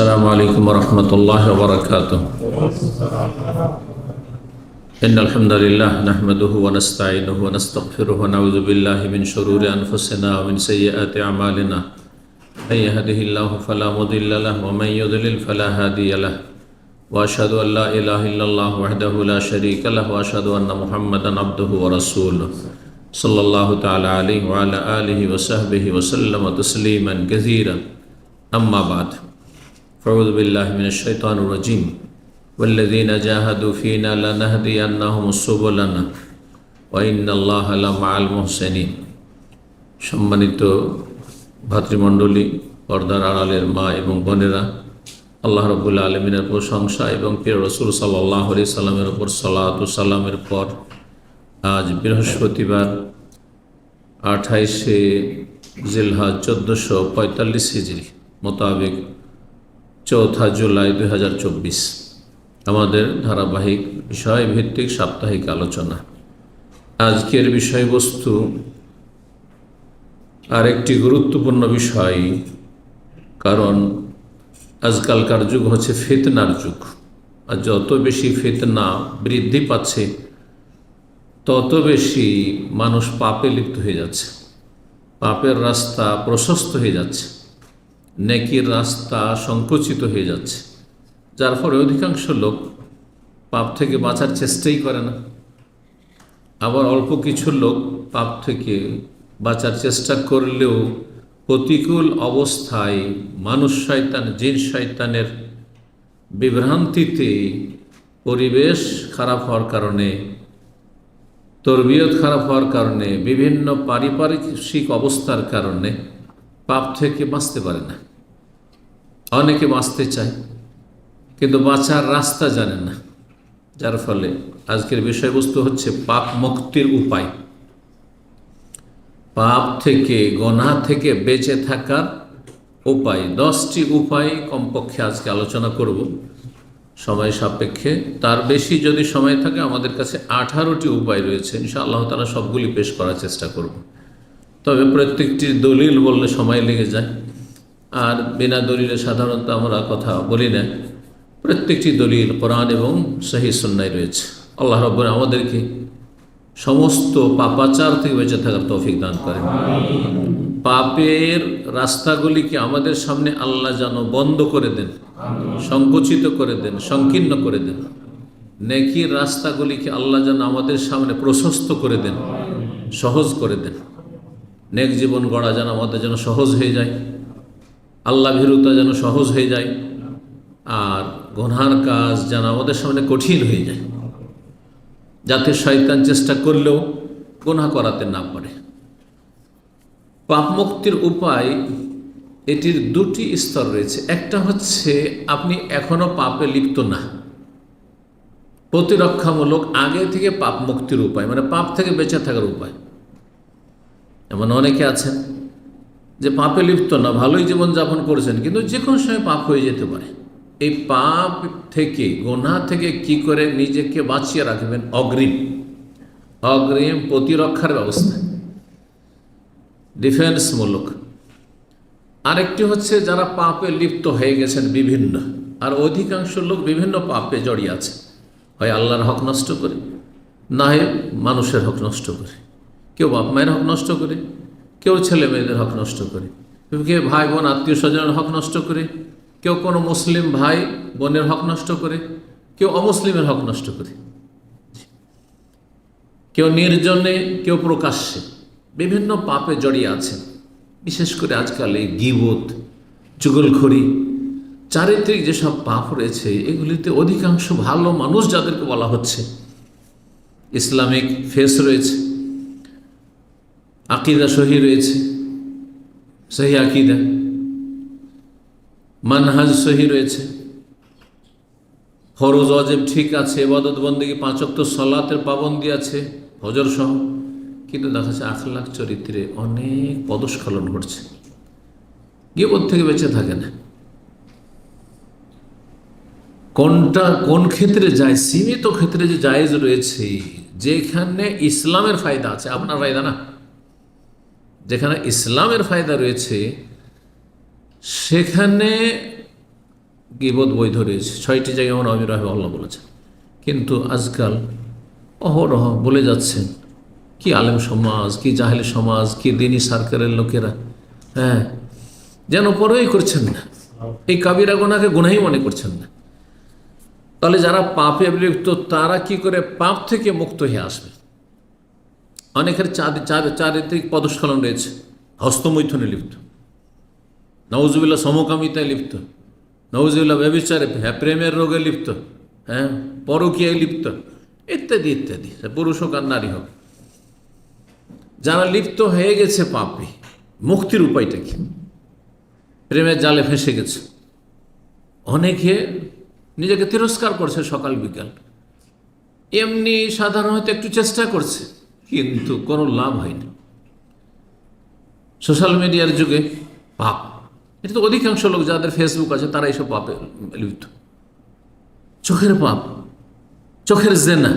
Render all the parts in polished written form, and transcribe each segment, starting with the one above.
السلام عليكم ورحمة الله وبركاته. إن الحمد لله نحمده ونستعينه ونستغفره ونعوذ بالله من شرور أنفسنا ومن سيئات أعمالنا. من يهده الله فلا مضل له ومن يضلل فلا هادي له. وأشهد أن لا إله إلا الله وحده لا شريك له وأشهد أن محمدا عبده ورسوله صلى الله تعالى عليه وعلى آله وصحبه وسلم تسليما كثيرا. أما بعد، فأعوذ بالله من الشيطان الرجيم. والذين جاهدوا فينا لنهدينهم سبلنا وإن الله لمع المحسنين. সম্মানিত ভাতৃমণ্ডলী, পর্দার আড়ালের মা এবং বোনেরা, আল্লাহ রাব্বুল আলামিনের প্রশংসা এবং প্রিয় রাসূল সাল্লাল্লাহু আলাইহি সাল্লামের উপর সালাত ও সালামের পর আজ বৃহস্পতিবার 28শে জিলহজ 1445 হিজরি মোতাবেক 4 জুলাই 2024 আমাদের ধারাবাহিক বিষয়ভিত্তিক সাপ্তাহিক আলোচনা। আজকের বিষয়বস্তু আরেকটি গুরুত্বপূর্ণ বিষয়, কারণ আজকালকার যুগ হচ্ছে ফিতনার যুগ। আর যত বেশি ফিতনা বৃদ্ধি পাচ্ছে তত বেশি মানুষ পাপে লিপ্ত হয়ে যাচ্ছে, পাপের রাস্তা প্রশস্ত হয়ে যাচ্ছে, নেকির রাস্তা সংকুচিত হয়ে যাচ্ছে, যার ফলে অধিকাংশ লোক পাপ থেকে বাঁচার চেষ্টাই করে না। আবার অল্প কিছু লোক পাপ থেকে বাঁচার চেষ্টা করলেও প্রতিকূল অবস্থায় মানুষ শয়তান, জিন শয়তানের বিভ্রান্তিতে, পরিবেশ খারাপ হওয়ার কারণে, তরবিয়ত খারাপ হওয়ার কারণে, বিভিন্ন পারিপার্শ্বিক অবস্থার কারণে পাপ থেকে বাঁচতে পারে না। অনেকে বাঁচতে চায় কিন্তু বাঁচার রাস্তা জানে না, যার ফলে আজকের বিষয়বস্তু হচ্ছে পাপ মুক্তির উপায়, পাপ থেকে, গুনাহ থেকে বেঁচে থাকার উপায়। 10টি উপায় কমপক্ষে আজকে আলোচনা করব সময় সাপেক্ষে। তার বেশি যদি সময় থাকে আমাদের কাছে 18টি উপায় রয়েছে, ইনশাআল্লাহ তাআলা সবগুলি পেশ করার চেষ্টা করব। তবে প্রত্যেকটির দলিল বললে সময় লেগে যায়, আর বিনা দলিলে সাধারণত আমরা কথা বলি না। প্রত্যেকটি দলিল কোরআন এবং সহিহ সুন্নাহয় রয়েছে। আল্লাহ রাব্বুল আমাদেরকে সমস্ত পাপাচার থেকে বেঁচে থাকার তৌফিক দান করেন। পাপের রাস্তাগুলিকে আমাদের সামনে আল্লাহ যেন বন্ধ করে দেন, সংকুচিত করে দেন, সংকীর্ণ করে দেন। নেকির রাস্তাগুলিকে আল্লাহ যেন আমাদের সামনে প্রশস্ত করে দেন, সহজ করে দেন। নেক জীবন গড়া যেন আমাদের যেন সহজ হয়ে যায়, আল্লাহ ভীরুতা যেন সহজ হয়ে যায়, আর গুনার কাজ যেন আমাদের সামনে কঠিন হয়ে যায়, যাতে শয়তান চেষ্টা করলেও গুনাহ করাতে না পারে। পাপ মুক্তির উপায়, এটির 2টি স্তর রয়েছে। একটা হচ্ছে আপনি এখনো পাপে লিপ্ত না, প্রতিরক্ষামূলক আগে থেকে পাপ মুক্তির উপায়, মানে পাপ থেকে বেঁচে থাকার উপায়। এমন অনেকে আছেন যে পাপে লিপ্ত না, ভালোই জীবনযাপন করেছেন, কিন্তু যে কোনো সময় পাপ হয়ে যেতে পারে। এই পাপ থেকে, গুনাহ থেকে কি করে নিজেকে বাঁচিয়ে রাখবেন, অগ্রিম প্রতিরক্ষার ব্যবস্থা, ডিফেন্সমূলক। আরেকটি হচ্ছে যারা পাপে লিপ্ত হয়ে গেছেন বিভিন্ন, আর অধিকাংশ লোক বিভিন্ন পাপে জড়িয়ে আছে, হয় আল্লাহর হক নষ্ট করে, না হয় মানুষের হক নষ্ট করে। কেউ বাপ মায়ের হক নষ্ট করে, কেউ ছেলে মেয়েদের হক নষ্ট করে, কেউ ভাই বোন আত্মীয় স্বজনের হক নষ্ট করে, কেউ কোনো মুসলিম ভাই বোনের হক নষ্ট করে, কেউ অমুসলিমের হক নষ্ট করে, কেউ নির্জনে, কেউ প্রকাশ্যে, বিভিন্ন পাপে জড়িয়ে আছে। বিশেষ করে আজকাল এই গীবত, চুগলখড়ি, চারিত্রিক যেসব পাপ রয়েছে, এগুলিতে অধিকাংশ ভালো মানুষ যাদেরকে বলা হচ্ছে, ইসলামিক ফেস রয়েছে, আকিদা সহি রয়েছে, সহি আকিদা, মানহাজ সহি রয়েছে, ফরজ ওয়াজিব ঠিক আছে, ইবাদত বন্দেগী 5 ওয়াক্ত সালাতের পাবন্দি আছে, ফজর সহ, কিন্তু দেখা যাচ্ছে আখলাক চরিত্রে অনেক পদস্খলন ঘটছে, গীবত থেকে বেঁচে থাকে না। কোনটা কোন ক্ষেত্রে যায়, সীমিত ক্ষেত্রে যে জায়েজ রয়েছে, যেখানে ইসলামের ফায়দা আছে, আপনার ফায়দা না, যেখানে ইসলামের ফায়দা রয়েছে সেখানে গীবত বৈধ রয়েছে, 6টি জায়গায় আমার নবী রাহিমাহুল্লাহ বলেছেন। কিন্তু আজকাল অহরহ বলে যাচ্ছেন, কি আলেম সমাজ, কি জাহেলি সমাজ, কি দিনী সার্কেলের লোকেরা, হ্যাঁ, যেন পরোয়াই করছেন না, এই কাবিরা গুনাহকে গুনাহই মনে করছেন না। তাহলে যারা পাপে লিপ্ত তারা কি করে পাপ থেকে মুক্ত হয়ে আসবে? অনেকের চারিত্রিক পদস্খলন রয়েছে, হস্তমৈথুনে লিপ্ত, নওজুবিল্লাহ সমকামিতায় লিপ্ত, নওজুবিল্লাহ ব্যভিচারে, প্রেমের রোগে লিপ্ত, হ্যাঁ, পরকীয়ায় লিপ্ত, ইত্যাদি ইত্যাদি, পুরুষ হোক আর নারী হোক। যারা লিপ্ত হয়ে গেছে পাপে, মুক্তির উপায়টা কি? প্রেমের জালে ফেঁসে গেছে, অনেকে নিজেকে তিরস্কার করছে সকাল বিকাল, এমনি সাধারণ হয়তো একটু চেষ্টা করছে, কিন্তু কোনো লাভ হয়নি। সোশ্যাল মিডিয়ার যুগে পাপ, এটা তো অধিকাংশ লোক যাদের ফেসবুক আছে তারা এইসব পাপে লিপ্ত। চোখের পাপ, চোখের জেনা,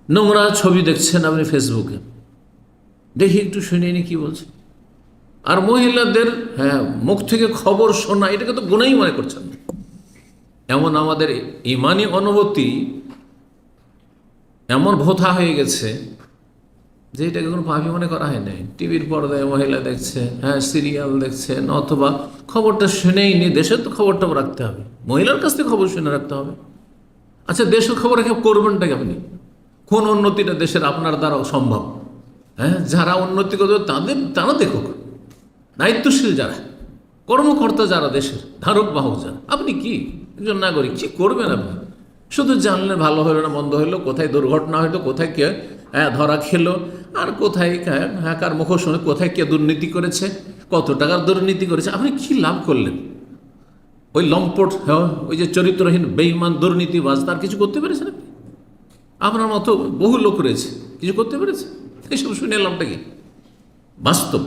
নোংরা ছবি দেখছেন আপনি ফেসবুকে, দেখি একটু শুনে নি কি বলছে। আর মহিলাদের, হ্যাঁ, মুখ থেকে খবর শোনা, এটাকে তো গুনাহই মনে করছেন না। এমন আমাদের ইমানি অনুভূতি এমন ভোথা হয়ে গেছে যে এটাকে কোনো পাপই মনে করা হয় নাই। টিভির পর্দায় মহিলা দেখছে, হ্যাঁ, সিরিয়াল দেখছেন, অথবা খবরটা শুনেই নি। দেশের তো খবরটা রাখতে হবে, মহিলার কাছ থেকে খবর শুনে রাখতে হবে। আচ্ছা, দেশের খবর রেখে করবেনটাকে আপনি? কোন উন্নতিটা দেশের আপনার দ্বারা সম্ভব? হ্যাঁ, যারা উন্নতি করবে তারা দেখুক, দায়িত্বশীল যারা, কর্মকর্তা যারা, দেশের ধারক বাহক যারা। আপনি কি একজন নাগরিক, কি করবেন আপনি? শুধু জানলেন ভালো হলো না মন্দ হইলো, কোথায় দুর্ঘটনা হইলো, কোথায় কে ধরা খেলো, আর কোথায় কার মুখ শুনে কোথায় কে দুর্নীতি করেছে, কত টাকার দুর্নীতি করেছে। আপনি কি লাভ করলেন? ওই লম্পট, হ্যাঁ, ওই যে চরিত্রহীন বেঈমান দুর্নীতিবাজ, তার কিছু করতে পেরেছেন আপনি? আপনার মতো বহু লোক রয়েছে, কিছু করতে পেরেছে? এইসব শুনে এলামটা কি বাস্তব?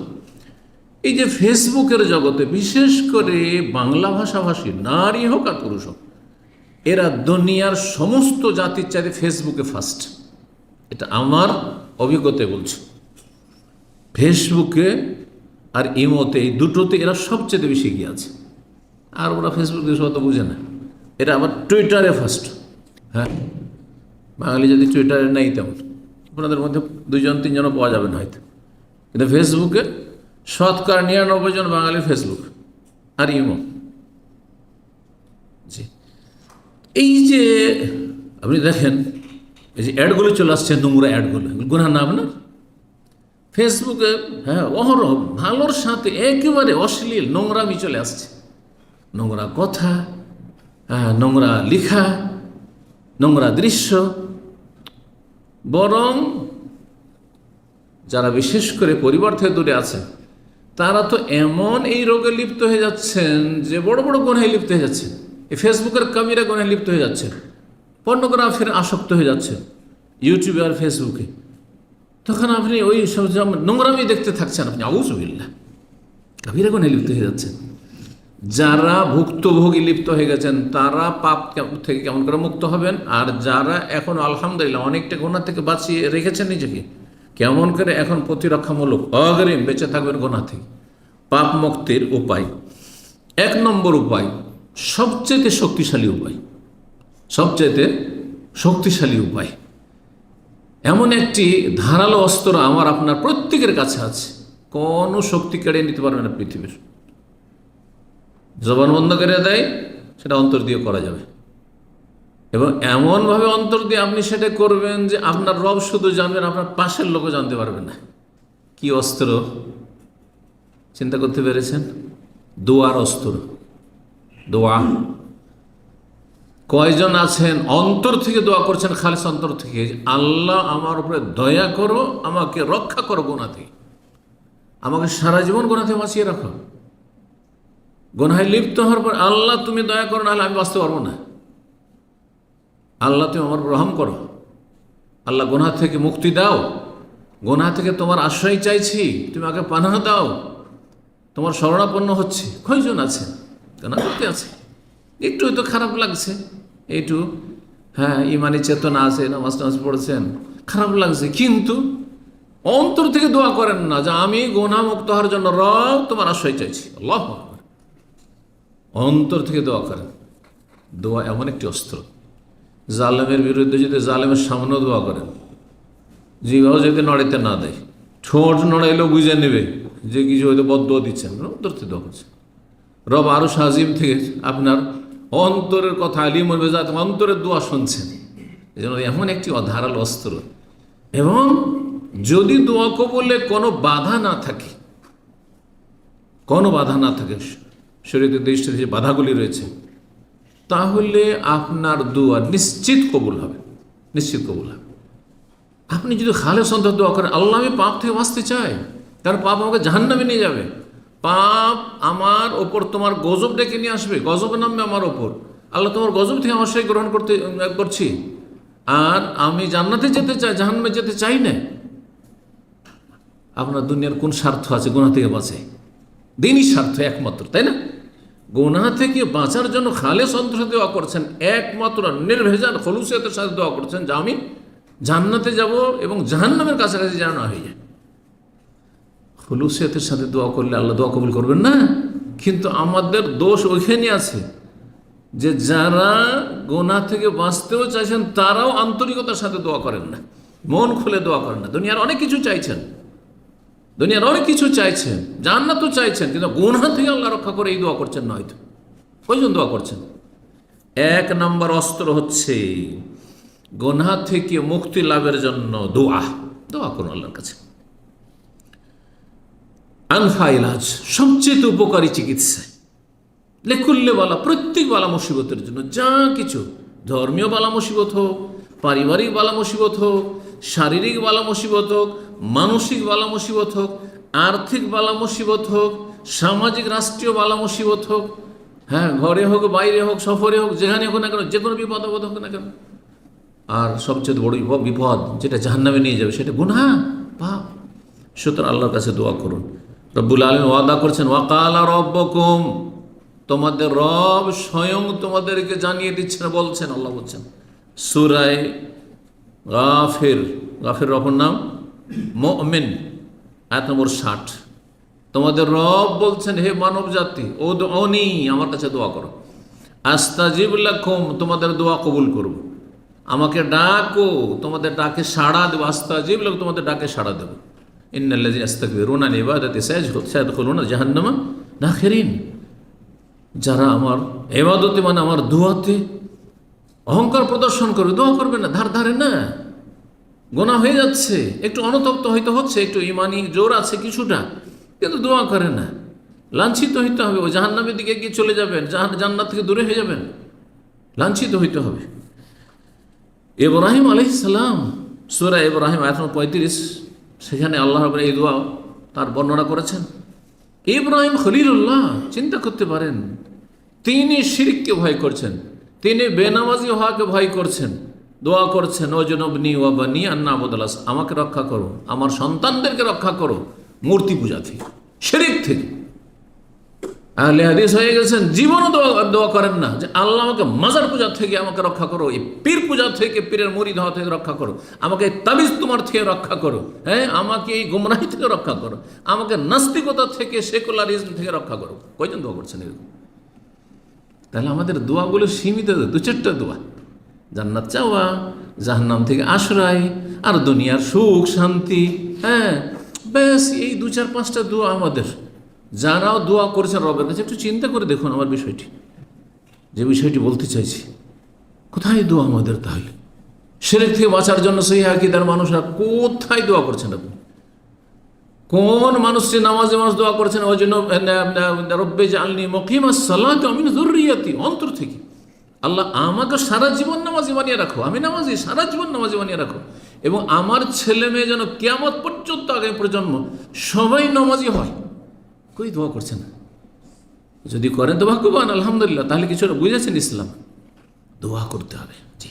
এই যে ফেসবুকের জগতে বিশেষ করে বাংলা ভাষাভাষী নারী হোক আর পুরুষ হোক, এরা দুনিয়ার সমস্ত জাতির চাইতে ফেসবুকে ফার্স্ট। এটা আমার অভিজ্ঞতায় বলছি। ফেসবুকে আর ইমোতে, এই দুটোতে এরা সবচেয়ে বেশি এগিয়ে আছে। আর ওরা ফেসবুক দিয়ে সব তো বুঝে না, এরা আবার টুইটারে ফার্স্ট। হ্যাঁ, বাঙালি যদি টুইটারে নেই, তেমন আপনাদের মধ্যে 2-3জনও পাওয়া যাবে না হয়তো, কিন্তু ফেসবুকে 99% বাঙালি ফেসবুক আর ইমো। জি, এই যে আপনি দেখেন, এই যে অ্যাডগুলো চলে আসছে, নোংরা অ্যাডগুলো, গুনাহ না আপনার? ফেসবুকে, হ্যাঁ, অহরহ ভালোর সাথে একেবারে অশ্লীল নোংরামি চলে আসছে। নোংরা কথা, হ্যাঁ, নোংরা লেখা, নোংরা দৃশ্য। বরং যারা বিশেষ করে পরিবার থেকে দূরে আছেন, তারা তো এমন এই রোগে লিপ্ত হয়ে যাচ্ছেন যে বড় বড় গুনাহে লিপ্ত হয়ে যাচ্ছেন। এই ফেসবুকের কামিরা গুনাহে লিপ্ত হয়ে যাচ্ছে, পর্নোগ্রাফির আসক্ত হয়ে যাচ্ছে ইউটিউবে আর ফেসবুকে। তখন আপনি ওই সব নোংরামি দেখতে থাকছেন, আপনি আউযুবিল্লাহ, কাবিরা গুনাহে লিপ্ত হয়ে যাচ্ছেন। যারা ভুক্তভোগী লিপ্ত হয়ে গেছেন তারা পাপ থেকে কেমন করে মুক্ত হবেন? আর যারা এখন আলহামদুলিল্লাহ অনেকটা গুনাহ থেকে বাঁচিয়ে রেখেছেন নিজেকে, কেমন করে এখন প্রতিরক্ষামূলক অগ্রিম বেঁচে থাকবেন গুনাহ থেকে? পাপ মুক্তির উপায়, 1 নম্বর উপায়, সবচেয়ে শক্তিশালী উপায়, সবচেয়ে শক্তিশালী উপায়, এমন একটি ধারালো অস্ত্র আমার আপনার প্রত্যেকের কাছে আছে, কোনো শক্তি কেড়ে নিতে পারবে না পৃথিবীর। জবান বন্ধ করে দেয়, সেটা অন্তর দিয়ে করা যাবে, এবং এমনভাবে অন্তর দিয়ে আপনি সেটা করবেন যে আপনার রব শুধু জানবেন, আপনার পাশের লোকও জানতে পারবে না। কি অস্ত্র চিন্তা করতে পেরেছেন? দোয়ার অস্ত্র, দোয়া। কয়জন আছেন অন্তর থেকে দোয়া করছেন, খালিস অন্তর থেকে, আল্লাহ আমার উপরে দয়া করো, আমাকে রক্ষা করো গুনাহ থেকে, আমাকে সারা জীবন গুনাহ থেকে বাঁচিয়ে রাখো। গুনাহে লিপ্ত হওয়ার পর আল্লাহ তুমি দয়া করো, নাহলে আমি বাঁচতে পারবো না। আল্লাহ তুমি আমার রহম করো, আল্লাহ গুনাহ থেকে মুক্তি দাও, গুনাহ থেকে তোমার আশ্রয় চাইছি, তুমি আমাকে পানাহ দাও, তোমার শরণাপন্ন হচ্ছে। কয়জন আছে গুনাহ করতে আছে? একটু তো খারাপ লাগছে, একটু, হ্যাঁ, ইমানি চেতনা আছে, নামাজ টামাজ পড়ছেন, খারাপ লাগছে, কিন্তু অন্তর থেকে দোয়া করেন না যে আমি গুনাহ মুক্ত হওয়ার জন্য রব তোমার আশ্রয় চাইছি। আল্লাহু আকবার। অন্তর থেকে দোয়া করেন, দোয়া এমন একটি অস্ত্র, জালেমের বিরুদ্ধে যদি জালেমের সামনেও দোয়া করেন, জিভাও যদি নড়াইতে না দেয়, ঠোঁট নড়াইলেও বুঝে নেবে যে কিছু হয়তো বদদোয়া দিচ্ছেন, ধরতে দোয়া করছে। রব আরো আজিম থেকে আপনার অন্তরের কথা আলিম বেজাত অন্তরের দোয়া শুনছেন। এই জন্য এমন একটি অধারাল অস্ত্র। এবং যদি দোয়া কবুলে কোনো বাধা না থাকে, কোনো বাধা না থাকে, শরীয়তের দৃষ্টিতে যে বাধাগুলি রয়েছে, তাহলে আপনার দোয়া নিশ্চিত কবুল হবে, নিশ্চিত কবুল হবে। আপনি যদি খালেস অন্তর দোয়া করেন, আল্লাহ আমি পাপ থেকে বাঁচতে চাই, কারণ পাপ আমাকে জাহান্নামে নিয়ে যাবে, পাপ আমার ওপর তোমার গজব ডেকে নিয়ে আসবে, গজব নামবে আমার ওপর, আল্লাহ তোমার গজব থেকে আমার সেই গ্রহণ করছি, আর আমি জান্নাতে যেতে চাই, জাহান্নামে যেতে চাই না। আপনার দুনিয়ার কোন স্বার্থ আছে গুনাহ থেকে বাঁচে? দিনই স্বার্থ একমাত্র, তাই না? গুনাহ থেকে বাঁচার জন্য খালেস অন্তরে দোয়া করছেন, একমাত্র নির্ভেজাল খলুসিয়তের সাথে দোয়া করছেন যে আমি জান্নাতে যাব এবং জাহান্নামের কাছাকাছি যেন না হয়ে যায়। খলুসিয়তের সাথে দোয়া করলে আল্লাহ দোয়া কবুল করবেন না। কিন্তু আমাদের দোষ ওইখানে আছে যে যারা গুনাহ থেকে বাঁচতেও চাইছেন তারাও আন্তরিকতার সাথে দোয়া করেন না, মন খুলে দোয়া করেন না। দুনিয়ার অনেক কিছু চাইছেন, দুনিয়ার অনেক কিছু চাইছেন, জান্নাতও চাইছেন, কিন্তু গুনাহ থেকে আল্লাহ রক্ষা করে এই দোয়া করছেন না। হয়তো কয়জন দোয়া করছেন? এক নম্বর অস্ত্র হচ্ছে গুনাহ থেকে মুক্তি লাভের জন্য দোয়া। দোয়া করুন আল্লাহর কাছে। আনফা ইলাজ, সবচেয়ে উপকারী চিকিৎসা। লেকুল্লে বালা, প্রত্যেক বালা মুসিবতের জন্য, যা কিছু ধর্মীয় বালা মুসিবত হোক, পারিবারিক বালা মুসিবত হোক, শারীরিক বালা মুসিবত হোক, মানসিক বালা মুসিবত হোক, আর্থিক বালা মুসিবত হোক, সামাজিক রাষ্ট্রীয় বালা মুসিবত হোক, হ্যাঁ, ঘরে হোক, বাইরে হোক, সফরে হোক, যেখানে হোক না কেন, যে কোনো বিপদ আপদ হোক না কেন। আর সবচেয়ে বড় বিপদ যেটা জাহান্নামে নিয়ে যাবে সেটা গুনাহ, পাপ। সুতরাং আল্লাহর কাছে দোয়া করুন। রব্বুল আলামিন ওয়াদা করছেন, ওয়াকালা রব্বুকুম, তোমাদের রব স্বয়ং তোমাদেরকে জানিয়ে দিচ্ছেন, বলছেন, আল্লাহ বলছেন সূরা গাফির, গাফির রবের নাম মুমিন, আয়াত নম্বর 60। তোমাদের রব বলছেন, হে মানব জাতি, উদউনি, আমার কাছে দোয়া করো, আস্তাজিব লাকুম, তোমাদের দোয়া কবুল করব। আমাকে ডাকো, তোমাদের ডাকে সাড়া দেবো, আস্তাজিব লাকুম, তোমাদের ডাকে সাড়া দেবো। ইন্নাল্লাযীনা ইস্তাকবিরুনা আন ইবাদাতি সায়াদখুলুনা জাহান্নামা দাখিরিন। যারা আমার ইবাদতে মানে আমার দোয়াতে অহংকার প্রদর্শন করবে, দোয়া করবে না, ধারে না, গোনা হয়ে যাচ্ছে, একটু অনুতপ্ত হইতে হচ্ছে, একটু ইমানি জোর আছে কিছুটা, কিন্তু দোয়া করে না, লাঞ্ছিত হইতে হবে, ওই জাহান্নামের দিকে গিয়ে চলে যাবেন, জান্নাত থেকে দূরে হয়ে যাবেন, লাঞ্ছিত হইতে হবে। ইব্রাহিম আলাইহিস সালাম, সূরা ইব্রাহিম আয়াত 35, সেখানে আল্লাহ রাব্বুল এই দোয়া তার বর্ণনা করেছেন। ইব্রাহিম খলিলুল্লাহ, চিন্তা করতে পারেন, তিনি শিরককে ভয় করছেন, তিনি বেনামাজি হওয়াকে ভয় করছেন, দোয়া করছেন, ওয়াজনবনি ওয়া বানি আন না'বুদাল আসনাম, আমাকে রক্ষা করো, আমার সন্তানদেরকে রক্ষা করো মূর্তি পূজা থেকে, শিরক থেকে। আহলে হাদিস হয়ে গেছেন, জীবনও দোয়া করেন না যে আল্লাহ আমাকে মাজার পূজা থেকে আমাকে রক্ষা করো, এই পীর পূজা থেকে, পীরের মুরিদ হওয়া থেকে রক্ষা করো, আমাকে তাবিজ তোমার থেকে রক্ষা করো, হ্যাঁ, আমাকে এই গুমরাহি থেকে রক্ষা করো, আমাকে নাস্তিকতা থেকে, সেকুলারিজম থেকে রক্ষা করো। কয়জন দোয়া করছেন এরকম? তাহলে আমাদের দোয়াগুলো সীমিত, 2-4টা দোয়া, জান্নাত চাওয়া, জাহান্নাম থেকে আশ্রয়, আর দুনিয়ার সুখ শান্তি, হ্যাঁ, ব্যাস এই 2-4-5টা দোয়া আমাদের। যারাও দোয়া করেছেন রবের কাছে, একটু চিন্তা করে দেখুন আমার বিষয়টি, যে বিষয়টি বলতে চাইছি, কোথায় দোয়া আমাদের? তাহলে শিরক থেকে বাঁচার জন্য সহিহ আকীদার মানুষরা কোথায় দোয়া করছেন? আপনি কোন মানুষটি নামাজে মানুষ দোয়া করছেন, ওই জন্য রব্বে জাআলনি মুকিমাস সালাতি ওয়া মিন যুররিয়াতি, অন্তর থেকে, আল্লাহ আমাকে সারা জীবন নামাজি বানিয়ে রাখো, আমি নামাজি, সারা জীবন নামাজি বানিয়ে রাখো, এবং আমার ছেলে মেয়ে যেন কিয়ামত পর্যন্ত, আগামী প্রজন্ম সবাই নামাজি হয়। কই দোয়া করছেন? যদি করেন তো ভাগ্যবান, আলহামদুলিল্লাহ, তাহলে কিছু বুঝেছেন ইসলাম। দোয়া করতে হবে। জি,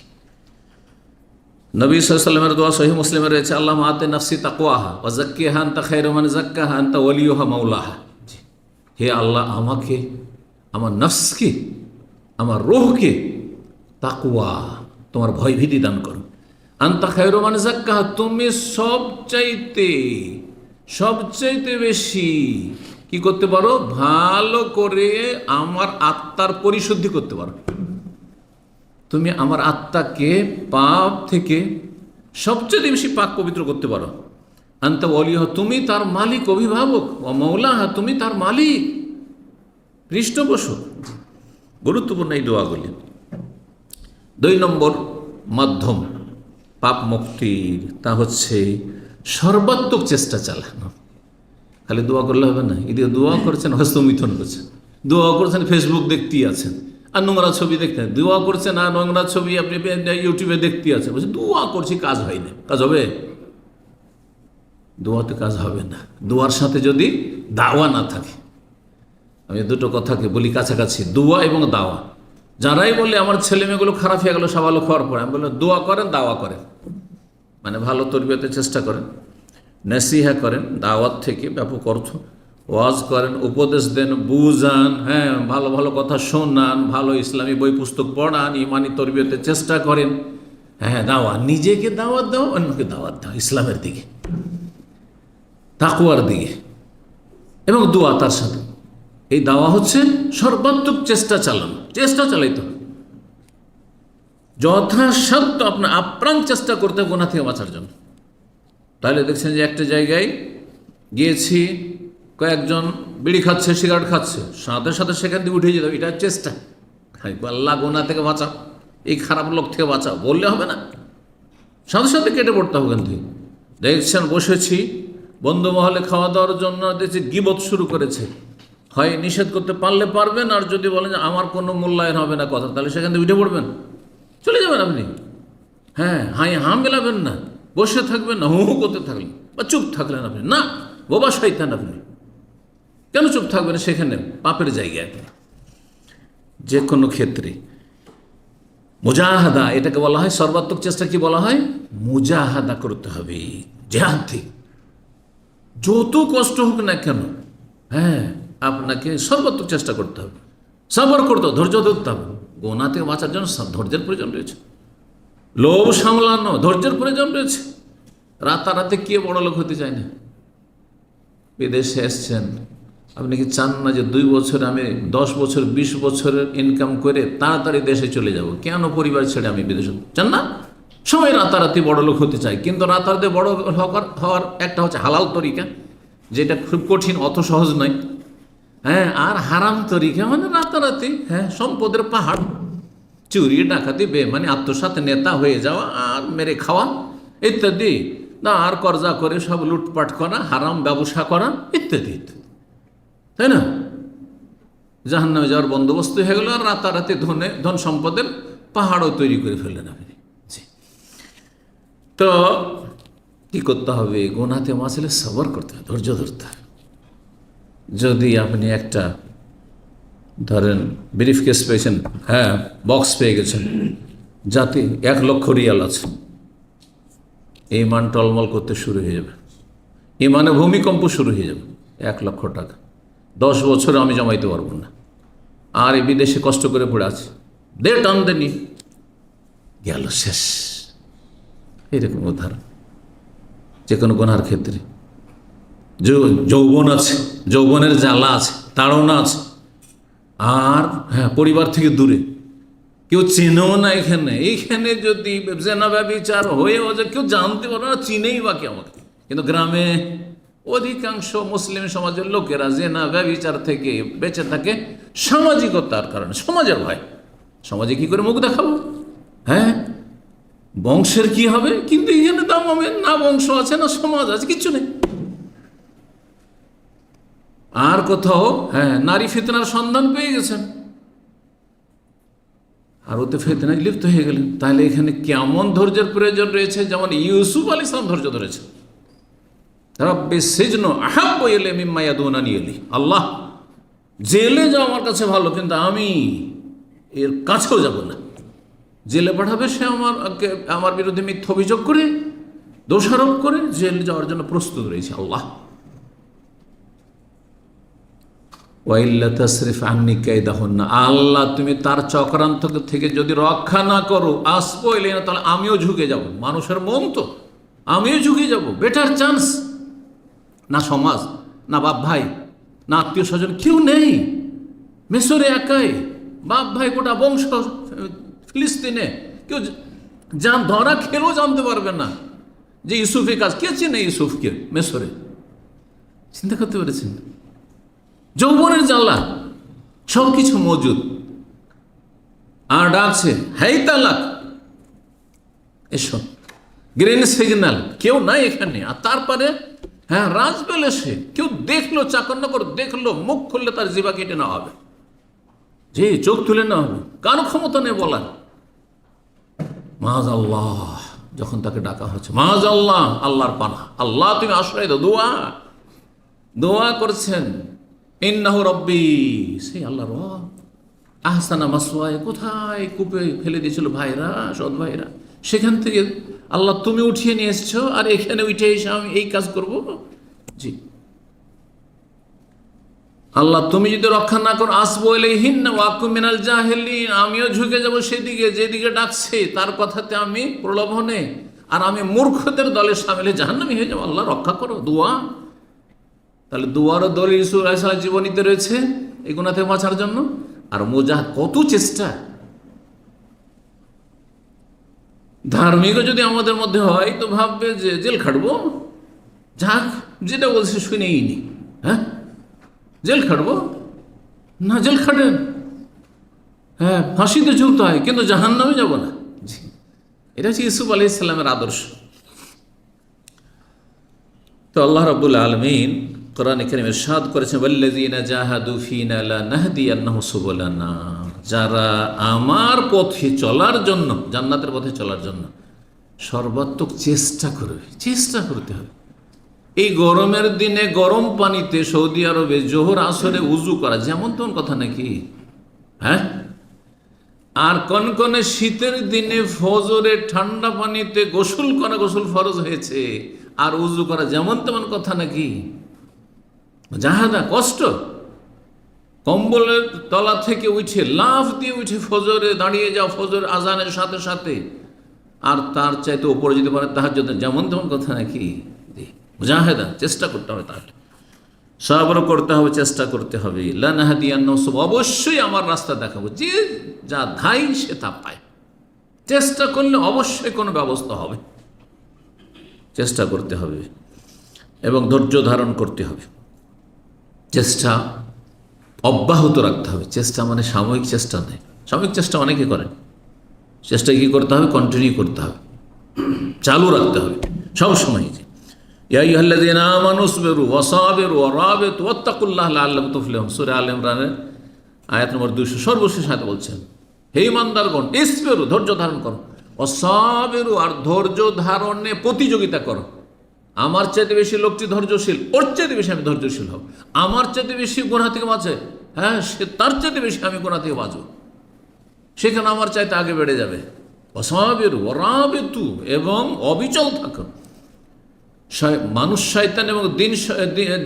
নবী সাল্লাল্লাহু আলাইহি ওয়াসাল্লামের দোয়া সহিহ মুসলিমে রয়েছে, আল্লাহুম্মা আতি নাফসি তাকওয়াহা ওয়া যাক্কিহা আনতা খায়রু মান যাক্কাহা আনতা ওয়ালিয়ুহা মাওলাহা। হে আল্লাহ, আমাকে, আমার নফসকে, আমার রূহকে তাকওয়া, তোমার ভয়ভীতি দান করো। আনতা খায়রু মান যাক্কাহা, তুমি সবচাইতে বেশি কি করতে পারো? ভালো করে আমার আত্মার পরিশুদ্ধি করতে পারো। তুমি আমার আত্মাকে পাপ থেকে সবচেয়ে বেশি পাক পবিত্র করতে পারো। আনতা ওয়ালিহ, তুমি তার মালিক, অভিভাবক। ও মৌলাহা, তুমি তার মালিক, পৃষ্ঠপোষক। গুরুত্বপূর্ণ এই দোয়াগুলি। 2 নম্বর মাধ্যম পাপ মুক্তির, তা হচ্ছে সর্বাত্মক চেষ্টা চালানো। খালি দোয়া করলে হবে না। এদিকে দোয়া করছেন, হস্তমিথন করছেন, দোয়া করছেন, ফেসবুক দেখতেই আছেন, আর নোংরা ছবি দেখতে, দোয়া করছেন আর নোংরা ছবি আপনি ইউটিউবে দেখতেই আছেন। বলছেন দোয়া করছি, কাজ হয় না। কাজ হবে? দোয়াতে কাজ হবে না, দোয়ার সাথে যদি দাওয়া না থাকে। আমি দুটো কথাকে বলি কাছাকাছি, দোয়া এবং দাওয়া। যারাই বলে আমার ছেলে মেয়েগুলো খারাপ হয়ে গেল সাবালক হওয়ার পরে, আমি বললাম দোয়া করেন, দাওয়া করেন, মানে ভালো তরবিয়তে চেষ্টা করেন, নসিহা করেন, দাওয়াত থেকে ব্যাপক অর্থ, ওয়াজ করেন, উপদেশ দেন, বুঝান, হ্যাঁ, ভালো ভালো কথা শোনান, ভালো ইসলামী বই পুস্তক পড়ান, ইমানি তরবিয়তে চেষ্টা করেন। হ্যাঁ, দাওয়া, নিজেকে দাওয়াত দাও, অন্যকে দাওয়াত দাও ইসলামের দিকে, তাকওয়ার দিকে, এবং দোয়া তার সাথে। এই দাওয়া হচ্ছে সর্বাত্মক চেষ্টা চালানো, চেষ্টা চালাইতে হবে যথাসাধ্য, আপনার আপ্রাণ চেষ্টা করতে হবে গুনাহ থেকে বাঁচার জন্য। তাহলে দেখছেন যে একটা জায়গায় গিয়েছি, কয়েকজন বিড়ি খাচ্ছে, সিগারেট খাচ্ছে, সাথে সাথে সেখান থেকে উঠে যেতে হবে, এটা চেষ্টা। আল্লাহ গুনাহ থেকে বাঁচাও, এই খারাপ লোক থেকে বাঁচাও বললে হবে না, সাথে সাথে কেটে পড়তে হবে। কিন্তু দেখছেন বসেছি বন্ধু মহলে খাওয়া দাওয়ার জন্য, দেখছি গীবত শুরু করেছে, হয় নিষেধ করতে পারলে পারবেন, আর যদি বলেন যে আমার কোনো মূল্যায়ন হবে না কথা, তাহলে সেখান থেকে উঠে পড়বেন, চলে যাবেন আপনি। হ্যাঁ, হাই হাম মেলাবেন না, বসে থাকবেন না, হু হু করতে থাকলেন, বা চুপ থাকলেন আপনি, না বোবা শয়তান আপনি, কেন চুপ থাকবেন সেখানে পাপের জায়গায়। যে কোনো ক্ষেত্রে মুজাহাদা, এটাকে বলা হয় সর্বাত্মক চেষ্টা। কি বলা হয়? মুজাহাদা করতে হবে, জেহাদ থেকে, যত কষ্ট হোক না কেন, হ্যাঁ, আপনাকে সর্বাত্মক চেষ্টা করতে হবে, সবর করতে হবে, ধৈর্য ধরতে হবে। গুনাহ থেকে বাঁচার জন্য ধৈর্যের প্রয়োজন রয়েছে, লোভ সামলানো ধৈর্যের প্রয়োজন রয়েছে। রাতারাতি কে বড় লোক হতে চায় না? বিদেশে এসছেন, আপনি কি চান না যে 2 বছরে আমি 10 বছর 20 বছরের ইনকাম করে তাড়াতাড়ি দেশে চলে যাব? কেন পরিবার ছেড়ে আমি বিদেশে? চান না? সবাই রাতারাতি বড় লোক হতে চায়, কিন্তু রাতারাতি বড় হওয়ার একটা হচ্ছে হালাল তরিকা, যেটা খুব কঠিন, অত সহজ নয়। হ্যাঁ, আর হারাম তরিকা মানে রাতারাতি, হ্যাঁ, সম্পদের পাহাড়, চুরি ডাকাতি, বেমানি, আত্মসাৎ, নেতা হয়ে যাওয়া আর মেরে খাওয়া ইত্যাদি, না আর কর্জা করে সব লুটপাট করা, হারাম ব্যবসা করা ইত্যাদি ইত্যাদি, তাই না? জাহান্নামে যাওয়ার বন্দোবস্ত হয়ে গেল, আর রাতারাতি ধন সম্পদের পাহাড়ও তৈরি করে ফেললেন আপনি। তো কি করতে হবে? গুনাহতে বাঁচলে সবর করতে হবে, ধৈর্য ধরতে হবে। যদি আপনি একটা ধরেন ব্রিফ কেস পেয়েছেন, হ্যাঁ, বক্স পেয়ে গেছেন, যাতে 1 লক্ষ রিয়াল আছে, ইমান টলমল করতে শুরু হয়ে যাবে, ইমানে ভূমিকম্প শুরু হয়ে যাবে। 1 লক্ষ টাকা 10 বছরে আমি জমাইতে পারবো না, আর এই বিদেশে কষ্ট করে পড়ে আছে, দে টান দেনি, গেল, শেষ। এরকম উদাহরণ যে কোনো গুনার ক্ষেত্রে। যৌবন আছে, যৌবনের জ্বালা আছে, তাড়না আছে, আর হ্যাঁ, পরিবার থেকে দূরে, কেউ চেনেও না। এইখানে যদি জেনা ব্যভিচার হয়েও যে কেউ জানতে পারবে না, চিনেই বাকি আমাকে। কিন্তু গ্রামে অধিকাংশ মুসলিম সমাজের লোকেরা জেনা ব্যভিচার থেকে বেঁচে থাকে সামাজিকতার কারণে, সমাজের ভয়। সমাজে কি করে মুখ দেখাবো? হ্যাঁ, বংশের কি হবে? কিন্তু এখানে দাম হবে না, বংশ আছে না সমাজ আছে, কিচ্ছু নেই। আর কোথাও হ্যাঁ, নারী ফিতনার সন্ধান পেয়ে গেছেন, আর ওতে ফিতনায় লিপ্ত হয়ে গেলেন। তাহলে এখানে কেমন ধৈর্যের প্রয়োজন রয়েছে? যেমন ইউসুফ আলাইহিস সালাম ধৈর্য ধরেছে। রাব্বি সিজনু আহাব্বু ইলাইয়া মিম্মা ইয়াদুনানি ইলাইহি, আল্লাহ জেলে যাও আমার কাছে ভালো, কিন্তু আমি এর কাছেও যাব না। জেলে পাঠাবে সে আমার বিরুদ্ধে মিথ্যা অভিযোগ করে, দোষারোপ করে, জেলে যাওয়ার জন্য প্রস্তুত রয়েছে আল্লাহ। ওয়াইল্লা তাসরিফ আন্নি কাইদাহুন্না, আল্লাহ তুমি তার চক্রান্ত থেকে যদি রক্ষা না করো, আসবো এলে না, তাহলে আমিও ঝুঁকে যাব। মানুষের মন তো, আমিও ঝুঁকে যাব। বেটার চান্স, না সমাজ, না বাপ ভাই, না আত্মীয় স্বজন, কেউ নেই। মিশরে একাই, বাপ ভাই গোটা বংশ ফিলিস্তিনে কেউ ধরা খেলেও জানতে পারবে না যে ইউসুফের কাজ। কে চেনে ইউসুফকে মেসরে? চিন্তা করতে পেরেছেন? যৌবনের জ্বালা, সব কিছু মজুদ, আর ডাকছে হেই তালাক, এসব গ্রিন সিগন্যাল, কেউ নাই এখানে। আর তারপরে হ্যাঁ রাজ পেলে সে, কেউ দেখলো, চাকর দেখলো, মুখ খুললে তার জিবা কেটে নেওয়া হবে, যে চোখ তুলে নেওয়া হবে, কারো ক্ষমতা নেই বলার। মাআযাল্লাহ, যখন তাকে ডাকা হচ্ছে মাআযাল্লাহ, আল্লাহর পানা, আল্লাহ তুমি আশ্রয় দাও, দোয়া করছেন। ইন্নাহু রব্বি, সেই আল্লাহ রব। আহসানা মাসওয়ায়, কোথায় কূপে ফেলে দিয়েছিল ভাইরা, সৎ ভাইরা, সেখান থেকে আল্লাহ তুমি উঠিয়ে নিয়ে এসছো, আর এখানে উঠে এসে আমি এই কাজ করব? জি আল্লাহ, তুমি যদি রক্ষা না করো, আসবো ইলাইহিন্না ওয়া আকুম মিনাল জাহিলিন, আমিও ঝুঁকে যাব সেদিকে, যেদিকে ডাকছে তার কথাতে আমি প্রলোভনে, আর আমি মূর্খদের দলে সামিলে জাহান্নামী হয়ে যাবো। আল্লাহ রক্ষা করো, দোয়া। তাহলে দুয়ারও দলিল ইউসুফ আলাইহিস সালামের জীবনীতে রয়েছে এই গুনাহ থেকে বাঁচার জন্য। আর মুজাহিদ কত চেষ্টা। ধার্মিকও যদি আমাদের মধ্যে হয় তো ভাববে যে জেল খাটবো, যাক যেটা বলছে শুনেই নি, হ্যাঁ জেল খাটবো না, জেল খাটেন, হ্যাঁ ফাঁসিতে ঝুলতে হয়, কিন্তু জাহান্নামে যাব না। এটা হচ্ছে ইউসুফ আলাইহিস সালামের আদর্শ। তো আল্লাহ রাব্বুল আলামিন কোরআনে কারীমে ইরশাদ করেছেন, ওয়াল্লাযীনা জাহাদু ফীনা লানাহদিয়ান্নাহুম সুবুলানা, যারা আমার পথে চলার জন্য, জান্নাতের পথে চলার জন্য সর্বাত্মক চেষ্টা করবে, চেষ্টা করতে হবে। এই গরমের দিনে গরম পানিতে সৌদি আরবে জোহর আসরে উজু করা যেমন তেমন কথা নাকি? হ্যাঁ, আর কনকনে শীতের দিনে ফজরে ঠান্ডা পানিতে গোসল করা, গোসল ফরজ হয়েছে, আর উজু করা যেমন তেমন কথা নাকি? জাহাদা, কষ্ট। কম্বলের তলা থেকে উঠে লাফ দিয়ে উঠে ফজরে দাঁড়িয়ে যাও, ফজর আজানের সাথে সাথে, আর তার চাইতে ওপরে যেতে পারে তাহাজ্জুদ, যেমন তেমন কথা নাকি? মুজাহিদা, চেষ্টা করতে হবে, তাহলে সবর করতে হবে, চেষ্টা করতে হবে। লানাহদিয়ান্নাহুম, অবশ্যই আমার রাস্তা দেখাবো, যে যা ধাই সে তা পায়। চেষ্টা করলে অবশ্যই কোনো ব্যবস্থা হবে, চেষ্টা করতে হবে এবং ধৈর্য ধারণ করতে হবে, চেষ্টা অব্যাহত রাখতে হবে। চেষ্টা মানে সাময়িক চেষ্টা নেই, সাময়িক চেষ্টা অনেকে করেন। চেষ্টা কি করতে হবে? কন্টিনিউ করতে হবে, চালু রাখতে হবে সবসময়। ইয়া আইয়ুহাল্লাযীনা আমানু ইসবিরু ওয়া সাবিরু ওয়া রাবিতু ওয়াত্তাকুল্লাহা লাআল্লাকুম তুফলিহুন। সূরা আলে ইমরানের আয়াত নম্বর 200 সর্বশেষ আয়াতে বলছেন, হে ঈমানদারগণ, ইসবিরু, ধৈর্য ধারণ করো, ওয়া সাবিরু, আর ধৈর্য ধারণে প্রতিযোগিতা করো। আমার চাইতে বেশি লোকটি ধৈর্যশীল, ওর চাইতে বেশি আমি ধৈর্যশীল হব। আমার চাইতে বেশি গুনাহ থেকে বাঁচে, হ্যাঁ সে তার চাইতে বেশি আমি গুনাহ থেকে বাঁচব, সেখানে আমার চাইতে আগে বেড়ে যাবে। ওয়াসাবিরু ওয়ারাবিতু, এবং অবিচল থাকো। মানুষ শয়তান এবং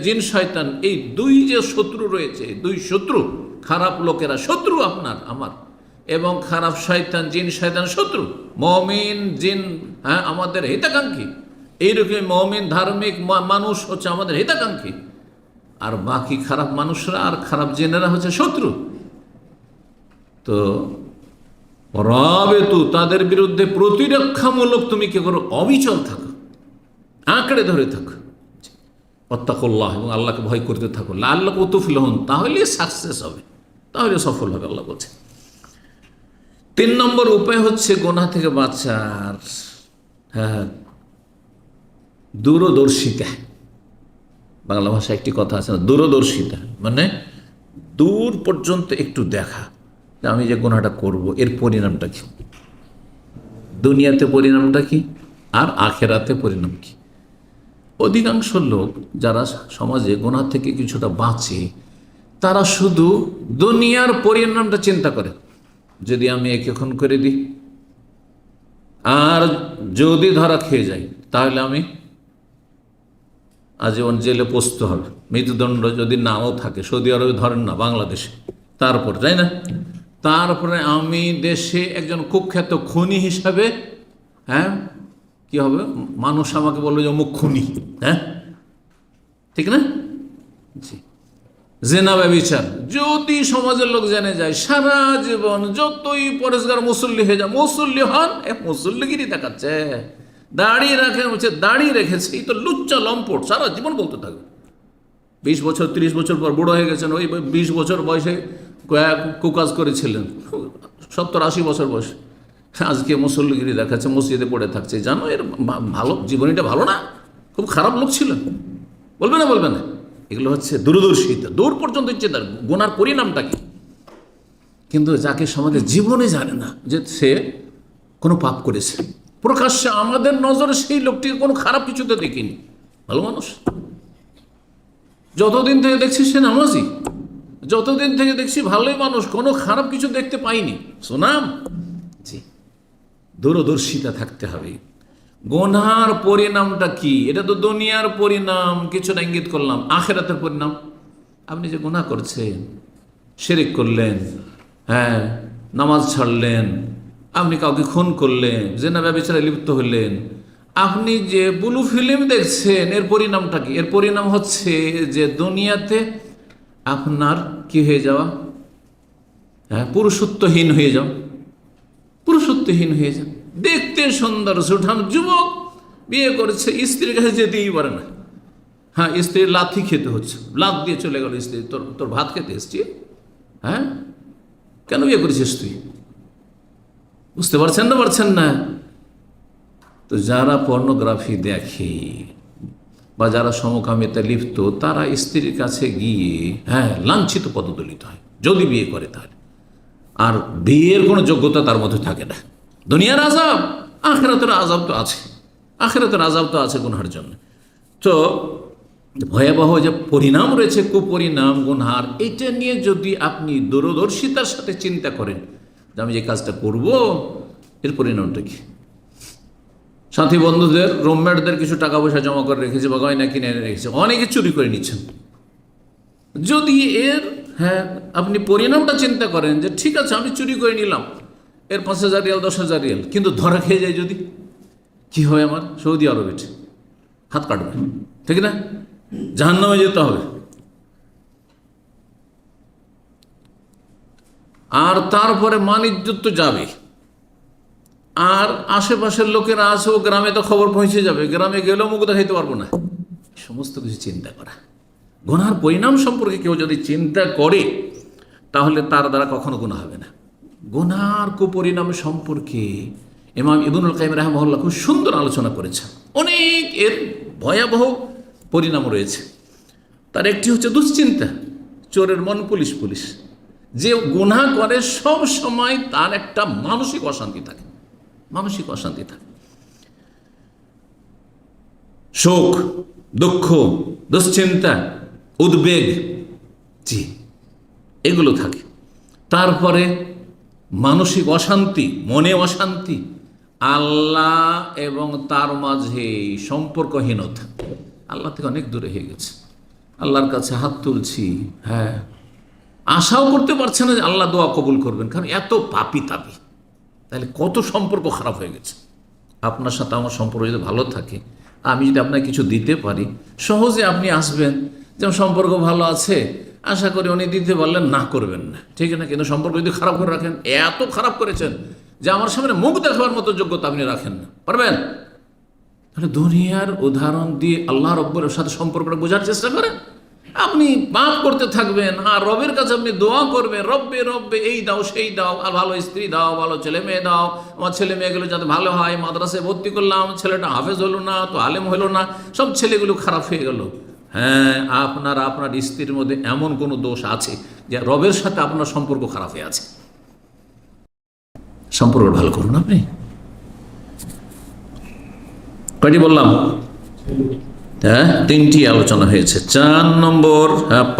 জিন শয়তান, এই দুই যে শত্রু রয়েছে, দুই শত্রু, খারাপ লোকেরা শত্রু আপনার আমার, এবং খারাপ শয়তান জিন শয়তান শত্রু। মুমিন জিন হ্যাঁ আমাদের হিতাকাঙ্ক্ষী, এইরকম মুমিন ধার্মিক মানুষ হচ্ছে আমাদের হিতাকাঙ্ক্ষী, আর বাকি খারাপ মানুষরা আর খারাপ জিনেরা হচ্ছে শত্রু। তো রাবেতু, তাদের বিরুদ্ধে প্রতিরক্ষামূলক তুমি কি করো? অবিচল থাকো, আঁকড়ে ধরে থাকো। ওয়াত্তাকুল্লাহ, এবং আল্লাহকে ভয় করতে থাকো। লাআল্লাকুম তুফলিহুন, তাহলে সাকসেস হবে, তাহলে সফল হবে, আল্লাহ বলছে। 3 নম্বর উপায় হচ্ছে গুনাহ থেকে বাঁচার, হ্যাঁ দূরদর্শিতা। বাংলা ভাষায় একটি কথা আছে না, দূরদর্শিতা মানে দূর পর্যন্ত একটু দেখা, যে আমি যে গুনাহটা করব এর পরিণামটা কি, দুনিয়াতে পরিণামটা কি, আর আখেরাতে পরিণাম কি। অধিকাংশ লোক যারা সমাজে গুনাহ থেকে কিছুটা বাঁচে, তারা শুধু দুনিয়ার পরিণামটা চিন্তা করে, যদি আমি একে খুন করে দিই, আর যদি ধরা খেয়ে যাই, তাহলে আমি আজীবন জেলে পচতে হবে, মৃত্যুদণ্ড যদি নাও থাকে, সৌদি আরবে ধরেন না, বাংলাদেশে, তারপর তাই না, তারপরে আমি দেশে একজন কুখ্যাত খুনি হিসাবে, হ্যাঁ কি হবে, মানুষ আমাকে বলবে যে অমুক খুনি, হ্যাঁ ঠিক না? জি, জেনা ব্যভিচার যদি সমাজের লোক জেনে যায়, সারা জীবন যতই পরেশগার মুসল্লি হয়ে যায়, মুসল্লি হন, মুসল্লিগিরি দেখাচ্ছে, দাঁড়িয়ে রাখেন, হচ্ছে দাঁড়িয়ে রেখেছে, এই তো লুচ্চা লম্পট, সারা জীবন বলতে থাকবে। 20 বছর 30 বছর পর বুড়ো হয়ে গেছেন, ওই 20 বছর বয়সে কুকাজ করেছিলেন, 70-80 বছর বয়সে আজকে মুসল্লিগিরি দেখাচ্ছে, মসজিদে পড়ে থাকছে। জানো এর ভালো জীবনীটা ভালো না, খুব খারাপ লোক ছিলেন, বলবে না বলবে না। এগুলো হচ্ছে দূরদর্শিতা, দূর পর্যন্ত ইচ্ছে তার গুনার পরিণামটা কি। কিন্তু যাকে সমাজে জীবনে জানে না যে সে কোনো পাপ করেছে, প্রকাশ্যে আমাদের নজরে সেই লোকটিকে কোনো খারাপ কিছুতে দেখিনি, ভালো মানুষ। যতদিন থেকে দেখছি সে নামাজি, যতদিন থেকে দেখছি ভালোই মানুষ, কোনো খারাপ কিছু দেখতে পাইনি, শোনাম। জি, দূরদর্শিতা থাকতে হবে। গুনার পরিণামটা কি? এটা তো দুনিয়ার পরিণাম, কিছুটা ইঙ্গিত করলাম। আখিরাতের পরিণাম, আপনি যে গুনাহ করছেন, শিরক করলেন, হ্যাঁ, নামাজ ছাড়লেন, আপনি কাউকে খুন করলেন, জেনা ব্যভিচারে লিপ্ত হলেন, আপনি যে ব্লু ফিল্ম দেখছেন, এর পরিণামটা কি? এর পরিণাম হচ্ছে যে দুনিয়াতে আপনার কি হয়ে যাওয়া, হ্যাঁ, পুরুষত্বহীন হয়ে যাও, পুরুষত্বহীন হয়ে যান। দেখতে সুন্দর সুঠাম যুবক, বিয়ে করেছে, স্ত্রীর কাছে যেতেই পারে না, হ্যাঁ, স্ত্রীর লাথি খেতে হচ্ছে, লাথ দিয়ে চলে গেল স্ত্রী, তোর ভাত খেতে এসছি, হ্যাঁ, কেন বিয়ে করেছিস তুই? বুঝতে পারছেন না, পারছেন না? তো যারা পর্নোগ্রাফি দেখে বা যারা সমকামিতা লিপ্ত, তারা স্ত্রীর কাছে গিয়ে, হ্যাঁ, লাঞ্ছিত পদদলিত হয় যদি বিয়ে করে, তাহলে আর বিয়ের কোনো যোগ্যতা তার মধ্যে থাকে না। দুনিয়ার আযাব, আখিরাতের আযাব তো আছে, আখিরাতের আযাব তো আছে গুনহার জন্য। তো ভয়াবহ যে পরিণাম রয়েছে, কুপরিণাম গুনহার, এটা নিয়ে যদি আপনি দূরদর্শিতার সাথে চিন্তা করেন যে আমি যে কাজটা করব, এর পরিণামটা কি। সাথী বন্ধুদের, রুমমেটদের কিছু টাকা পয়সা জমা করে রেখেছে বা গয়না কিনে এনে রেখেছে, অনেকে চুরি করে নিচ্ছেন। যদি এর, হ্যাঁ, আপনি পরিণামটা চিন্তা করেন যে ঠিক আছে আমি চুরি করে নিলাম, এর 5,000 রিয়াল 10,000 রিয়াল, কিন্তু ধরা খেয়ে যায় যদি, কি হয় আমার? সৌদি আরবে হাত কাটবে, ঠিক না? জাহান্নামে যেতে হবে। আর তারপরে মান ইজ্জত তো যাবে, আর আশেপাশের লোকেরা আছে, ও গ্রামে তো খবর পৌঁছে যাবে, গ্রামে গেলেও মুখ দেখাইতে পারবো না। সমস্ত কিছু চিন্তা করা, গুনার পরিণাম সম্পর্কে কেউ যদি চিন্তা করে, তাহলে তার দ্বারা কখনো গুনাহ হবে না। গুনার কুপরিণাম সম্পর্কে ইমাম ইবনুল কাইয়িম রাহিমাহুল্লাহ খুব সুন্দর আলোচনা করেছেন। অনেক এর ভয়াবহ পরিণাম রয়েছে। তার একটি হচ্ছে দুশ্চিন্তা, চোরের মন পুলিশ পুলিশ। যে গুনাহ করে সব সময় তার একটা মানসিক অশান্তি থাকে, মানসিক অশান্তি থাকে, শোক, দুঃখ, দুশ্চিন্তা, উদ্বেগ, জি, এগুলো থাকে। তারপরে মানসিক অশান্তি, মনে অশান্তি, আল্লাহ এবং তার মাঝে সম্পর্কহীনতা, আল্লাহ থেকে অনেক দূরে হয়ে গেছে, আল্লাহর কাছে হাত তুলছি, হ্যাঁ, আশাও করতে পারছে না যে আল্লাহ দোয়া কবুল করবেন, কারণ এত পাপি তাপি। তাহলে কত সম্পর্ক খারাপ হয়ে গেছে। আপনার সাথে আমার সম্পর্ক যদি ভালো থাকে, আমি যদি আপনাকে কিছু দিতে পারি, সহজে আপনি আসবেন, যেমন সম্পর্ক ভালো আছে, আশা করি উনি দিতে পারলেন, না করবেন না, ঠিক না? কিন্তু সম্পর্ক যদি খারাপ করে রাখেন, এত খারাপ করেছেন যে আমার সামনে মুখ দেখাবার মতো যোগ্যতা আপনি রাখেন না, পারবেন? তাহলে দুনিয়ার উদাহরণ দিয়ে আল্লাহ রব্বের সাথে সম্পর্কটা বোঝার চেষ্টা করেন। আপনি পাপ করতে থাকবেন আর রবের কাছে আপনি দোয়া করবেন, রব্বে রব্বে এই দাও সেই দাও, আর ভালো স্ত্রী দাও, ভালো ছেলে মেয়ে দাও, আমার ছেলে মেয়েগুলো যাতে ভালো হয়, মাদ্রাসায় ভর্তি করলাম, ছেলেটা হাফেজ হলো না, তো আলেম হলো না, সব ছেলেগুলো খারাপ হয়ে গেল। হ্যাঁ, আপনার স্ত্রীর মধ্যে এমন কোনো দোষ আছে যে রবের সাথে আপনার সম্পর্ক খারাপ হয়ে আছে। সম্পর্ক ভালো করুন। আপনি কয়টি বললাম? হ্যাঁ, 3টি আলোচনা হয়েছে। 4 নম্বর,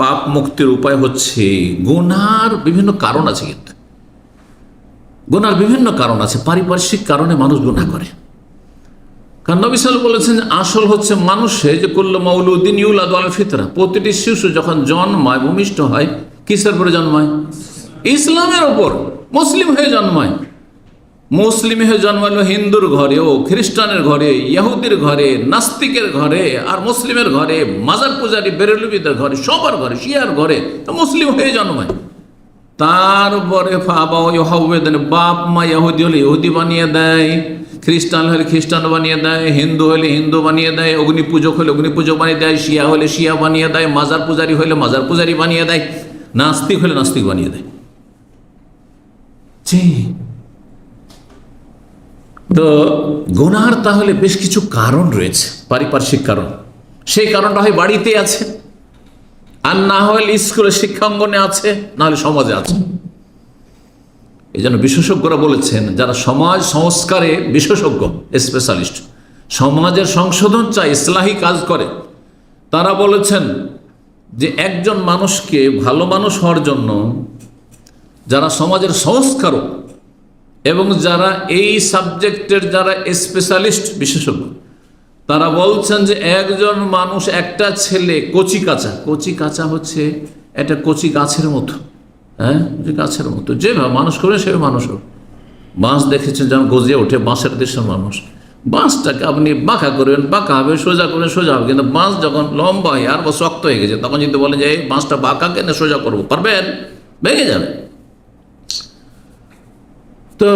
পাপ মুক্তির উপায় হচ্ছে, গুনার বিভিন্ন কারণ আছে, কিন্তু গুনার বিভিন্ন কারণ আছে, পারিপার্শ্বিক কারণে মানুষ গুনাহ করে। কারণ নবী সাল্লাল্লাহু আলাইহি ওয়াসাল্লাম বলেছেন, আসল হচ্ছে মানুষে যে কুল্লু মাউলুদিন ইউলাদু আলাল ফিতরা, প্রতিটি শিশু যখন জন্মায়, ভূমিষ্ঠ হয়, কিসের উপরে জন্মায়? ইসলামের ওপর, মুসলিম হয়ে জন্মায়। মুসলিম হয়ে জন্মালো হিন্দুর ঘরে, ও খ্রিস্টানের ঘরে, ইহুদির ঘরে, নাস্তিকের ঘরে, আর মুসলিমের ঘরে, মাজার পূজারী বেরেলবিদের ঘরে, সবার ঘরে, শিয়ার ঘরে মুসলিম হয়ে জন্মায়। তারপরে বাপ মা ইহুদি হলে ইহুদি বানিয়ে দেয়, খ্রিস্টান হলে খ্রিস্টান বানিয়ে দেয়, হিন্দু হলে হিন্দু বানিয়ে দেয়, অগ্নি পূজক হলে অগ্নি পূজক বানিয়ে দেয়, শিয়া হলে শিয়া বানিয়ে দেয়, মাজার পূজারী হলে মাজার পূজারী বানিয়ে দেয়, নাস্তিক হলে নাস্তিক বানিয়ে দেয়। তো গুনার তাহলে বেশ কিছু কারণ রয়েছে, পারিপার্শ্বিক কারণ। সেই কারণটা হয় বাড়িতে আছে, আর না হলে স্কুলে শিক্ষাঙ্গনে আছে, না হলে সমাজে আছে। এই জন্য বিশেষজ্ঞরা বলেছেন, যারা সমাজ সংস্কারে বিশেষজ্ঞ, স্পেশালিস্ট, সমাজের সংশোধন চায়, ইসলাহি কাজ করে, তারা বলেছেন যে একজন মানুষকে ভালো মানুষ হওয়ার জন্য যারা সমাজের সংস্কারক এবং যারা এই সাবজেক্টের যারা স্পেশালিস্ট, বিশেষজ্ঞ, তারা বলছেন যে একজন মানুষ, একটা ছেলে কচি কাঁচা হচ্ছে একটা কচি গাছের মতো, হ্যাঁ, যে গাছের মতো যেভাবে মানুষ করে সেভাবে মানুষ হবে। বাঁশ দেখেছেন যখন গজিয়ে ওঠে, বাঁশের দেশের মানুষ, বাঁশটাকে আপনি বাঁকা করবেন, বাঁকা হবে, সোজা করবেন, সোজা হবে, কিন্তু বাঁশ যখন লম্বা হয়ে আর শক্ত হয়ে গেছে, তখন যদি বলেন যে এই বাঁশটা বাঁকা কেন সোজা করবো, পারবেন? ভেঙে যাবে। তো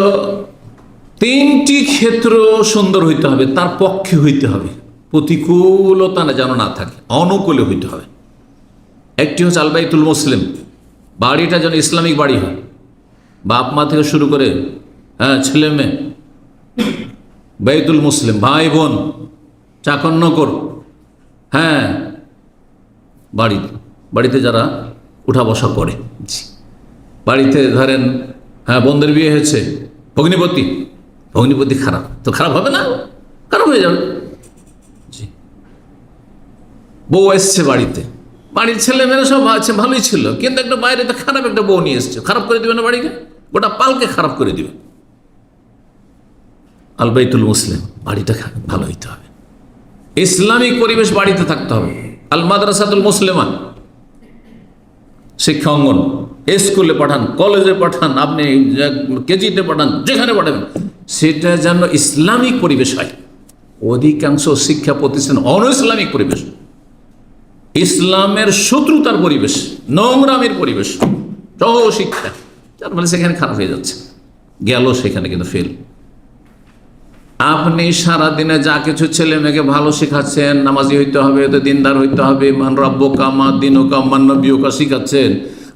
তিনটি ক্ষেত্র সুন্দর হইতে হবে, তার পক্ষে হইতে হবে, প্রতিকূলতা না যেন না থাকে, অনুকূলে হইতে হবে। একটি হচ্ছে আল বাইতুল মুসলিম, বাড়িটা যেন ইসলামিক বাড়ি হয়, বাপ মা থেকে শুরু করে, হ্যাঁ, ছেলে মেয়ে, বাইতুল মুসলিম, ভাই বোন, চাকর নকর, হ্যাঁ, বাড়িতে যারা উঠা বসা করে, বাড়িতে ধরেন, হ্যাঁ, বোনদের বিয়ে হয়েছে, ভগ্নিপতি খারাপ, তো খারাপ হবে না? খারাপ হয়ে যাবে। জি, বউ এসছে বাড়িতে, বাড়ির ছেলেমেয়েরা সব আছে, ভালোই ছিল, কিন্তু একটা বাইরেতে খারাপ একটা বউ নিয়ে এসছে, খারাপ করে দিবে না বাড়িকে? গোটা পালকে খারাপ করে দিবে। আল বাইতুল মুসলিম, বাড়িটা ভালো হইতে হবে, ইসলামিক পরিবেশ বাড়িতে থাকতে হবে। আল মাদ্রাসাতুল মুসলিমা, শিক্ষা অঙ্গন, স্কুলে পাঠান, কলেজে পাঠান, আপনি কেজিতে পাঠান, যেখানে পাঠাবেন, সেটা যেন ইসলামিক পরিবেশ হয়। অধিকাংশ শিক্ষা প্রতিষ্ঠান অন ইসলামিক পরিবেশ, ইসলামের শত্রুতার পরিবেশ, নোংরামের পরিবেশ, সহ শিক্ষা, যার ফলে সেখানে খারাপ হয়ে যাচ্ছে, গেল সেখানে কিন্তু ফেল। আপনি সারাদিনে যা কিছু ছেলে মেয়েকে ভালো শেখাচ্ছেন, নামাজি হইতে হবে, তো দিনদার হইতে হবে, মান রাব্বুকা মা দিনুকা মান নবিয়ুকা শিখাচ্ছেন,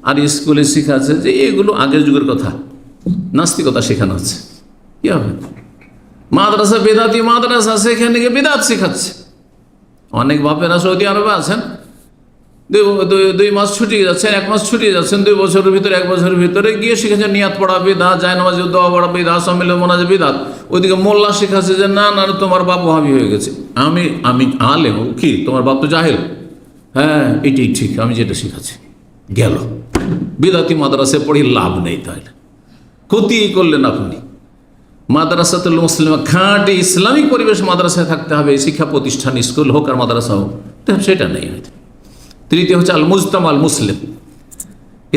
আর স্কুলে শিখাচ্ছে যে এগুলো আগের যুগের কথা, নাস্তিকতা শেখানো হচ্ছে, কি হবে? মাদ্রাসা বেদাতি মাদ্রাসা, সেখানে গিয়ে বেদাত শেখাচ্ছে। অনেক বাপেরা সৌদি আরবে আছেন, দুই মাস ছুটি যাচ্ছেন, 1 মাস ছুটি যাচ্ছেন, 2 বছরের ভিতরে, 1 বছরের ভিতরে গিয়ে শিখেছেন নিয়াত পড়া বিদাত, জায়নামাজ দোয়া পড়া বিদাত, সম্মিলন মোনাজাত বিদাত। ওইদিকে মোল্লা শিখাচ্ছে যে না না, তোমার বাপ ওয়াহাবি হয়ে গেছে। আমি আলেম, কি তোমার বাপ তো জাহেল? হ্যাঁ, এটাই ঠিক, আমি যেটা শিখাচ্ছি। গেল বিদাতি মাদ্রাসায় পড়ি, লাভ নেই, তাহলে ক্ষতি করলেন আপনি। মাদ্রাসাতুল মুসলিমা, খাঁটি ইসলামিক পরিবেশ মাদ্রাসায় থাকতে হবে, শিক্ষা প্রতিষ্ঠান, স্কুল হোক আর মাদ্রাসা হোক, সেটা নেই হয়তো। তৃতীয় হচ্ছে আল মুজতামা আল মুসলিম,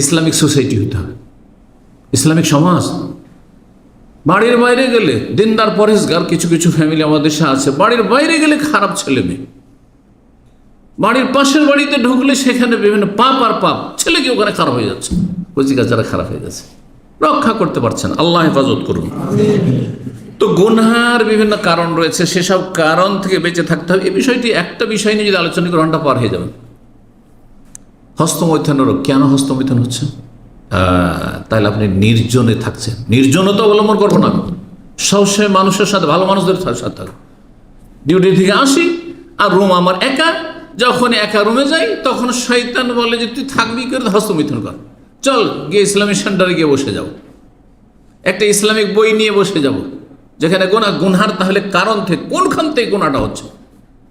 ইসলামিক সোসাইটি হইতে হবে, ইসলামিক সমাজ। বাড়ির বাইরে গেলে দিনদার পরেশগার কিছু কিছু ফ্যামিলি আমাদের দেশে আছে, বাড়ির বাইরে গেলে খারাপ ছেলে মেয়ে, বাড়ির পাশের বাড়িতে ঢুকলে সেখানে বিভিন্ন পাপ আর পাপ, ছেলে কি ওখানে খারাপ হয়ে যাচ্ছে, কচিকাচারা খারাপ হয়ে যাচ্ছে, রক্ষা করতে পারছেন, আল্লাহ হেফাজত করুন। তো গুনহার বিভিন্ন কারণ রয়েছে, সেসব কারণ থেকে বেঁচে থাকতে হবে। এই বিষয়টি একটা বিষয় নিয়ে যদি আলোচনা করে ঘন্টা পার হয়ে যাবে। হস্তমৈথুন রোগ, কেন হস্তমৈথুন হচ্ছে? তাহলে আপনি নির্জনে থাকছেন, নির্জনতা অবলম্বন করবো না, সবসময় মানুষের সাথে, ভালো মানুষদের সাথে থাকবো। ডিউটি থেকে আসি আর রুম আমার একা, যখন একা রুমে যাই তখন শয়তান বলে যে তুই থাকবি করে, হস্তমৈথুন কর, চল গিয়ে ইসলামিক সেন্টারে গিয়ে বসে যাও, একটা ইসলামিক বই নিয়ে বসে যাব, যেখানে গুনহার তাহলে কারণ থেকে, কোনখান থেকে গুনাহটা হচ্ছে?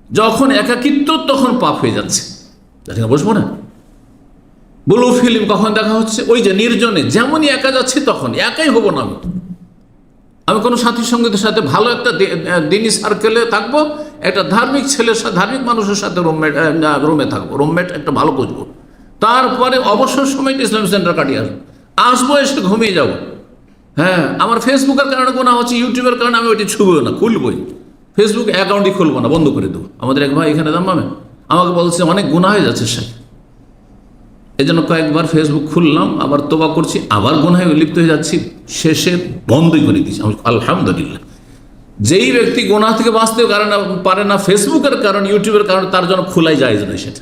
যখন একাকিত্ব তখন পাপ হয়ে যাচ্ছে, যেখানে বসবো না। ব্লু ফিল্ম কখন দেখা হচ্ছে? ওই যে নির্জনে, যেমনই একা যাচ্ছি তখন একাই হবো না, আমি কোনো সাথী সঙ্গীদের সাথে ভালো একটা দিনী সার্কেলে থাকবো, একটা ধার্মিক ছেলের সাথে, ধার্মিক মানুষের সাথে রুমে থাকবো, রুমমেট একটা ভালো খুঁজবো, তারপরে অবসর সময়টা ইসলামিক সেন্টার কাটিয়ে আসবো, এসে ঘুমিয়ে যাব, হ্যাঁ, আমার ফেসবুকের কারণে গোনা হচ্ছে, ইউটিউবের কারণে আমি ওইটি ছুবো না, খুলবই, ফেসবুক অ্যাকাউন্টই খুলবো না, বন্ধ করে দেবো। আমাদের এক ভাই এখানে জানবামে আমাকে বলছে অনেক গুনাহ হয়ে যাচ্ছে শেখ, এই জন্য কয়েকবার ফেসবুক খুললাম, আবার তোবা করছি, আবার গুনাহে লিপ্ত হয়ে যাচ্ছি, শেষে বন্ধই করে দিচ্ছি। আমি আলহামদুলিল্লাহ, যেই ব্যক্তি গুনাহ থেকে বাঁচতে পারে না ফেসবুকের কারণ, ইউটিউবের কারণ, তার জন্য খোলাই যায় না, সেটা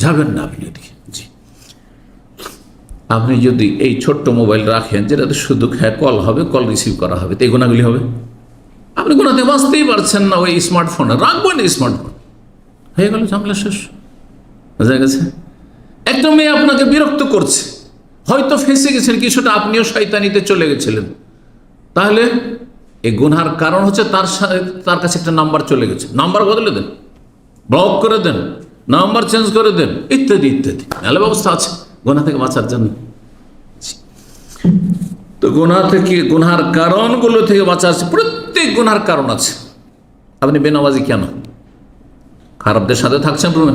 যাবেন না আপনি ওদিকে। জি, আপনি যদি এই ছোট্ট মোবাইল রাখেন যেটাতে শুধু কল হবে, কল রিসিভ করা হবে, তো এই গুণাগুলি হবে। আপনি গুণা থেকে বাঁচতেই পারছেন না, ওই স্মার্টফোনে রাখবেন, স্মার্টফোন হয়ে গেল, ঝামেলা শেষ, বোঝা গেছে। একটা মেয়ে আপনাকে বিরক্ত করছে, হয়তো ফেঁসে গেছেন কিছুটা, আপনিও শয়তানিতে চলে গেছিলেন, তাহলে এই গুনহার কারণ হচ্ছে তার কাছে একটা নাম্বার চলে গেছে, নাম্বার বদলে দেন, ব্লক করে দেন, নাম্বার চেঞ্জ করে দেন, ইত্যাদি ইত্যাদি, নাহলে ব্যবস্থা আছে গুনাহ থেকে বাঁচার জন্য। তো গুনাহ থেকে, গুনহার কারণগুলো থেকে বাঁচা আছে, প্রত্যেক গুনহার কারণ আছে। আপনি বেনামাজি কেন? খারাপদের সাথে থাকছেন রুমে,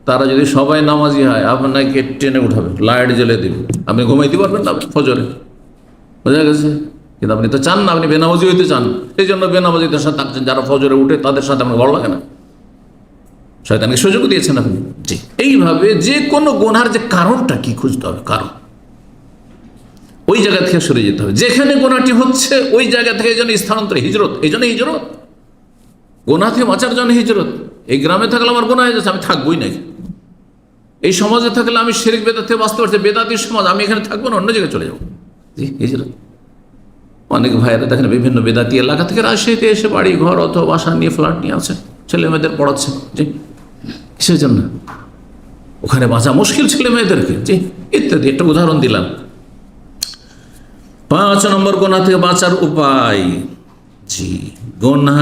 তারা যদি সবাই নামাজি হয় আপনাকে টেনে উঠাবে, লাইট জ্বেলে দেবে, আপনি ঘুমাইতে পারবেন না ফজরে, বোঝা গেছে। কিন্তু আপনি তো চান না, আপনি বেনামাজি হইতে চান, এই জন্য বেনামাজিদের সাথে থাকছেন, যারা ফজরে উঠে তাদের সাথে আপনার ভালো লাগে না, শয়তানকে সুযোগ দিয়েছেন আপনি। জি, এইভাবে যে কোনো গুনহার যে কারণটা কি খুঁজতে হবে, কারণ ওই জায়গা থেকে সরে যেতে হবে, যেখানে গুনাহটি হচ্ছে ওই জায়গা থেকে যেন স্থানান্তর, হিজরত, এই জন্য হিজরত, গুনাহ থেকে বাঁচার জন্য হিজরত। এই গ্রামে থাকলে আমার গুনাহ হয়ে যাচ্ছে, আমি থাকবোই না। এই সমাজে থাকলে আমি শিরক বেদাত থেকে বাঁচতে পারছি, বেদাতির সমাজ, আমি এখানে থাকবো না, অন্য জায়গায় চলে যাবো। জি, হিজরত। অনেক ভাইয়েরা দেখেন বিভিন্ন বেদাতি এলাকা থেকে রাজশাহীতে এসে বাড়ি ঘর অথবা বাসা নিয়ে, ফ্ল্যাট নিয়ে আছে, ছেলে মেয়েদের পড়াচ্ছে। জি, কিসের জন্য? ওখানে বাঁচা মুশকিল ছেলে মেয়েদেরকে, জি, ইত্যাদি। একটা উদাহরণ দিলাম। 5 নম্বর গুনাহ থেকে বাঁচার উপায়। জি, গুনাহ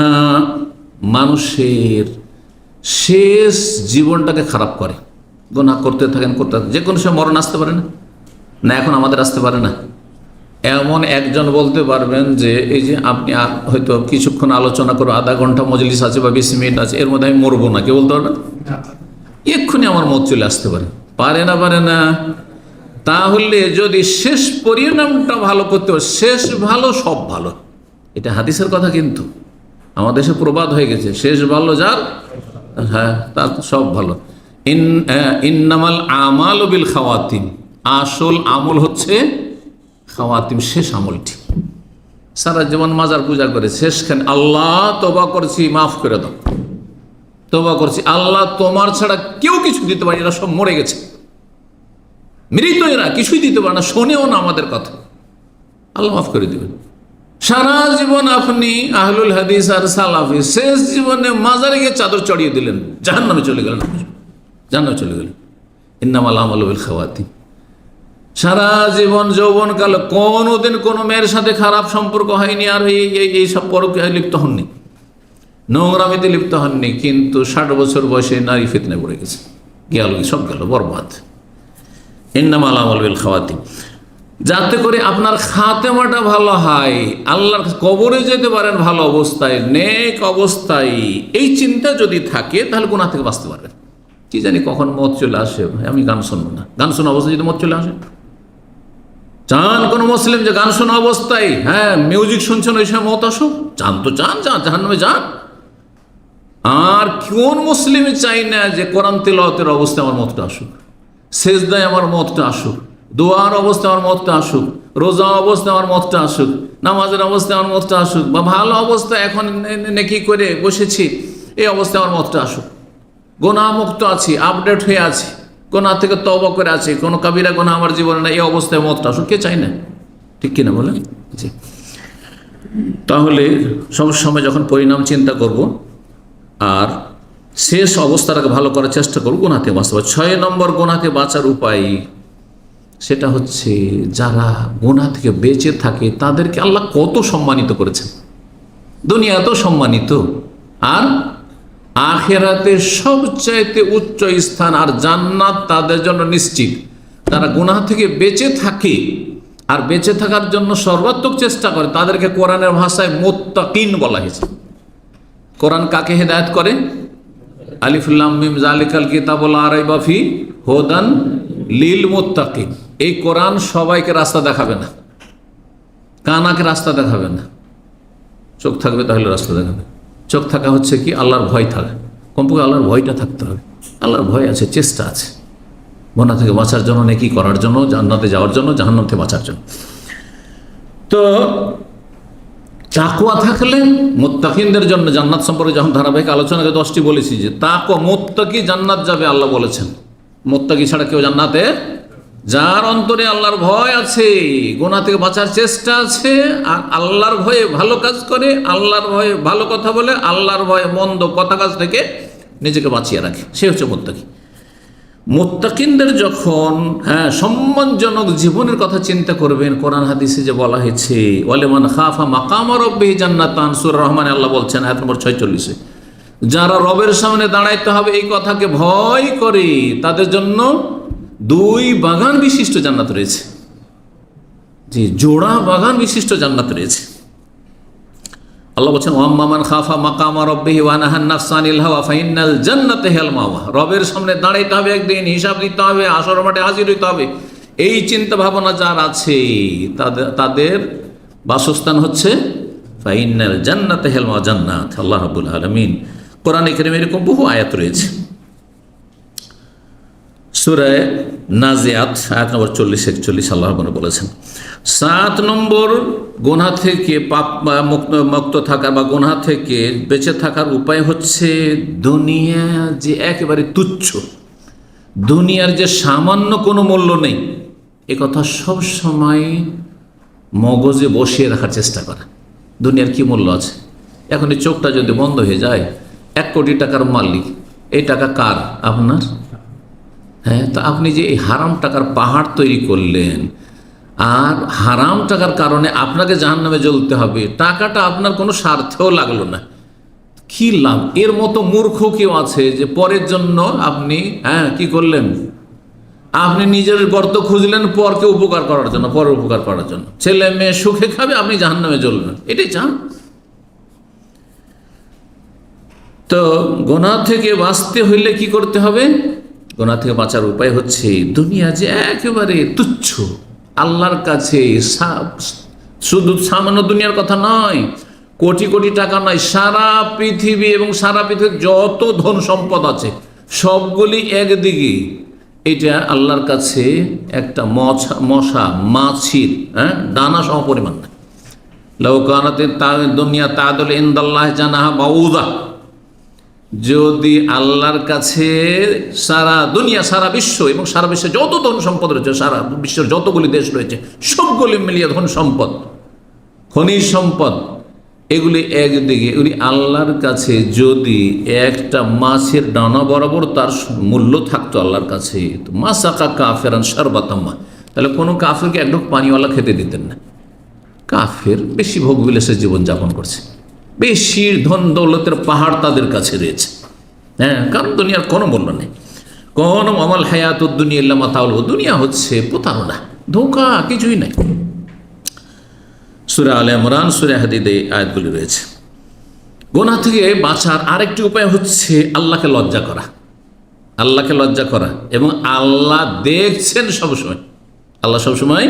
মানুষের শেষ জীবনটাকে খারাপ করে। গুনাহ করতে থাকেন, করতে থাকেন, যে কোনো সময় মরণ আসতে পারে না, না এখন আমাদের আসতে পারে না। এমন একজন বলতে পারবেন যে এই যে আপনি হয়তো কিছুক্ষণ আলোচনা করো, আধা ঘন্টা মজলিস আছে বা 20 মিনিট আছে, এর মধ্যে আমি মরবো না, কে বলতে পারবেন? এক্ষুনি আমার মত চলে আসতে পারে, পারে না, পারে না। তাহলে যদি শেষ পরিণামটা ভালো করতে পারে, শেষ ভালো সব ভালো, এটা হাদিসের কথা, কিন্তু আমাদের দেশে প্রবাদ হয়ে গেছে, শেষ ভালো যার, হ্যাঁ, তার সব ভালো। ইন্নামাল আমালু বিল খাওয়াতিম, আসল আমল হচ্ছে খাওয়াতিম, শেষ আমলটি। সারা জীবন মাজার পূজা করে, শেষখানে আল্লাহ তওবা করছি, মাফ করে দাও, তওবা করছি, আল্লাহ তোমার ছাড়া কেউ কিছু দিতে পারে, এরা সব মরে গেছে, মৃত, এরা কিছুই দিতে পারে না, শোনেও না আমাদের কথা, আল্লাহ মাফ করে দিবেন। সারা জীবন আপনি আহলুল হাদিস আর সালাফি, শেষ জীবনে মাজারে গিয়ে চাদর চড়িয়ে দিলেন, জাহান্নামে চলে গেলেন, জান্নাতে চলে গেলেন। ইন্নামাল আমালু বিল খাওয়াতিম। সারা জীবন যৌবনকাল কোনোদিন কোনো মেয়ের সাথে খারাপ সম্পর্ক হয়নি, আর এই সব পরকে লিপ্ত হননি, নোংরামিতে লিপ্ত হননি, কিন্তু 60 বছর বয়সে নারী ফিতনায় পড়ে গেছে, গেল, সব গেল, বরবাদ। ইন্নামাল আমালু বিল খাওয়াতিম, যাতে করে আপনার খাতেমাটা ভালো হয়, আল্লাহর কবরে যেতে পারেন ভালো অবস্থায়, নেক অবস্থায়, এই চিন্তা যদি থাকে তাহলে গুনাহ থেকে বাঁচতে পারবেন। কি জানি কখন মত চলে আসে, আমি গান শুনবো না, গান শোনা অবস্থায় যদি মত চলে আসে, চান কোন মুসলিম যে গান শোনা অবস্থায়, হ্যাঁ, মিউজিক শুনছেন, ওই সময় মত আসুক, চান তো চান, জাহান্নামে যান। আর কোন মুসলিমই চাই না যে কোরআন তিলাওয়াতের অবস্থায় আমার মতটা আসুক, সেজদায় আমার মতটা আসুক, দোয়ার অবস্থায় আমার মতটা আসুক, রোজা অবস্থায় আমার মতটা আসুক, নামাজের অবস্থায় আমার মতটা আসুক, বা ভালো অবস্থায় এখন নেকি করে বসেছি এই অবস্থায় আমার মতটা আসুক, গুনাহ মুক্ত আছি, আপডেট হয়ে আছি, গুনাহ থেকে তওবা করে আছি, কোনো কাবিরা গুনাহ আমার জীবনে না, এই অবস্থায় মতটা আসুক, কে চাই না? ঠিক কিনা বলেন? জি। তাহলে সব সময় যখন পরিণাম চিন্তা করব আর শেষ অবস্থাটাকে ভালো করার চেষ্টা করব, গুনাহ থেকে বাঁচতে পারবো। 6 নম্বর গুনাহ থেকে বাঁচার উপায়, সেটা হচ্ছে যারা গুনাহ থেকে বেঁচে থাকে তাদেরকে আল্লাহ কত সম্মানিত করেছেন, দুনিয়া এত সম্মানিত, আর আখিরাতে সবচাইতে উচ্চ স্থান আর জান্নাত তাদের জন্য নিশ্চিত। তারা গুনাহ থেকে বেঁচে থাকে আর বেঁচে থাকার জন্য সর্বাত্মক চেষ্টা করে, তাদেরকে কোরআনের ভাষায় মুত্তাকিন বলা হয়েছে। কোরআন কাকে হেদায়েত করে? আলিফ লাম মিম যালিকাল কিতাবুল লা রাইবা ফি হুদান লিল মুত্তাকিন। এই কোরআন সবাইকে রাস্তা দেখাবে না, কানাকে রাস্তা দেখাবে না। চোখ থাকবে তাহলে রাস্তা দেখাবে। চোখ থাকা হচ্ছে কি, আল্লাহর ভয় থাকা, কমপক্ষে আল্লাহর ভয়টা থাকতে হবে। আল্লাহর ভয় আছে, চেষ্টা আছে, গুনাহ থেকে বাঁচার জন্য, নেকি করার জন্য, জান্নাতে যাওয়ার জন্য, জাহান্নাম থেকে বাঁচার জন্য। তো তাকওয়া থাকলে মুত্তাকিনদের জন্য জান্নাত সম্পর্কে যখন ধারাবাহিক আলোচনাকে 10টি বলেছি যে তাকওয়া, মুত্তাকি জান্নাত যাবে আল্লাহ বলেছেন। মুত্তাকি ছাড়া কেউ জান্নাতে, যার অন্তরে আল্লাহর ভয় আছে, গুনাহ থেকে বাঁচার চেষ্টা আছে, আর আল্লাহর ভয়ে ভালো কাজ করে, আল্লাহর ভয়ে ভালো কথা বলে, আল্লাহর ভয়ে মন্দ কথা কাজ থেকে নিজেকে বাঁচিয়ে রাখে, সে হচ্ছে মুত্তাকি। মুত্তাকিনদের যখন সম্মানজনক জীবনের কথা চিন্তা করবেন, কোরআন হাদিসে যে বলা হয়েছে ওয়ালিমান খাফা মাকাম রাব্বিহি জান্নাতান, সূরা রহমানে আল্লাহ বলছেন আয়াত নম্বর 46, যারা রবের সামনে দাঁড়াইতে হবে এই কথাকে ভয় করে, তাদের জন্য 2 বাগান বিশিষ্ট জান্নাত রয়েছে। জি, জোড়া বাগান বিশিষ্ট জান্নাত রয়েছে। আল্লাহ বলছেন ওয়াম্মা মান খাফা মাকামা রাব্বিহি ওয়া নাহান নাফসা আনিল হাওয়া ফাইন্নাল জান্নাতা হিয়াল মাওয়া। রবের সামনে দাঁড়াইতে হবে, একদিন হিসাব দিতে হবে, আসর মাঠে হাজির হইতে হবে, এই চিন্তা ভাবনা যার আছে তাদের বাসস্থান হচ্ছে ফাইন্নাল জান্নাতা হিয়াল মাওয়া, জান্নাত। আল্লাহ রাব্বুল আলামিন কোরআনে কারীমে এরকম বহু আয়াত রয়েছে। সূরা নাজিয়াত আয়াত নম্বর 40-41 আল্লাহ রাব্বুল বলেছেন 7 নম্বর গুনাহ থেকে পাপ মুক্ত থাকা বা গুনাহ থেকে বেঁচে থাকার উপায় হচ্ছে দুনিয়া যে একেবারে তুচ্ছ, দুনিয়ার যে সামান্য কোনো মূল্য নেই, এ কথা সব সময় মগজে বসিয়ে রাখার চেষ্টা করা। দুনিয়ার কি মূল্য আছে? এখন এই চোখটা যদি বন্ধ হয়ে যায়, 1 কোটি টাকার মালিক, এই টাকা কার? আপনার। হ্যাঁ, তো আপনি যে এই হারাম টাকার পাহাড় তৈরি করলেন, আর হারাম টাকার কারণে আপনাকে জাহান্নামে জ্বলতে হবে, টাকাটা আপনার কোনো স্বার্থেও লাগলো না, কি লাভ? এর মতো মূর্খ কেউ আছে যে পরের জন্য আপনি কি করলেন? আপনি নিজের গর্ত খুঁজলেন পরকে উপকার করার জন্য, পরের উপকার করার জন্য। ছেলে মেয়ে সুখে খাবে, আপনি জাহান্নামে জ্বলবেন, এটাই চান? তো গুনাহ থেকে বাঁচতে হইলে কি করতে হবে? গুনাহ থেকে বাঁচার উপায় হচ্ছে দুনিয়া যে একেবারে তুচ্ছ, আল্লাহর কাছে শুধু সামান্য দুনিয়ার কথা নয়, কোটি কোটি টাকা নয়, সারা পৃথিবী এবং সারা পৃথিবীর যত ধন সম্পদ আছে সবগুলি একদিকে, এটা আল্লাহর কাছে একটা মশা মাছির ডানা সম পরিমাণ না। লাউ কানাত দুনিয়া তাদুল ইনদাল্লাহ জানাহা বাউদা, যদি আল্লাহর কাছে সারা দুনিয়া, সারা বিশ্ব এবং সারা বিশ্বে যত ধন সম্পদ রয়েছে, সারা বিশ্বের যতগুলি দেশ রয়েছে সবগুলি মিলিয়ে ধন সম্পদ, খনিজ সম্পদ, এগুলি একদিকে, এগুলি আল্লাহর কাছে যদি একটা মাছের ডানা বরাবর তার মূল্য থাকতো আল্লাহর কাছে, তো মাসাকা কাফেরান শারবাতাম্মা, তাহলে কোনো কাফেরকে এক ঢোক পানিওয়ালা খেতে দিতেন না। কাফের বেশি ভোগ বিলাসের জীবনযাপন করছে, বেশি ধন দৌলতের পাহাড় তাদের কাছে রয়েছে। কারণ দুনিয়ার কোনো মূল্য নেই, কোনো আমাল হায়াতুদ দুনিয়া ইল্লা মাতাউল, দুনিয়া হচ্ছে প্রতারণা, ধোঁকা, কিছুই নাই। সূরা আলে ইমরান, সূরা হাদীদে আয়াতগুলি রয়েছে। গুনাহ থেকে বাঁচার আরেকটি উপায় হচ্ছে আল্লাহকে লজ্জা করা, আল্লাহকে লজ্জা করা, এবং আল্লাহ দেখছেন সবসময়। আল্লাহ সবসময়,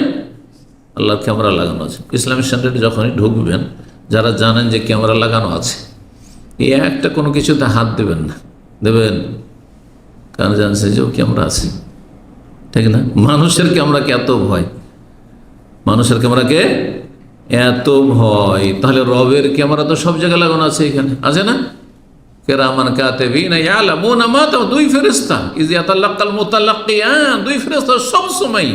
আল্লাহর ক্যামেরা লাগানো আছে। ইসলামিক সেন্টারে যখনই ঢুকবেন, যারা জানেন যে ক্যামেরা লাগানো আছে, এই একটা কোনো কিছুতে হাত দেবেন না, দেবেন কারণ জানছে যে ও ক্যামেরা আছে, ঠিক না? মানুষের ক্যামেরাকে এত ভয়, মানুষের ক্যামেরাকে এত ভয়, তাহলে রবের ক্যামেরা তো সব জায়গায় লাগানো আছে, এখানে আছে না? কিরামান কাতিবিন ইয়ালামুনা মা তাফআলুন, 2 ফেরেশতা, ইয ইয়াতালাক্কাল মুতালাক্কিয়ান, 2 ফেরেশতা সব সময়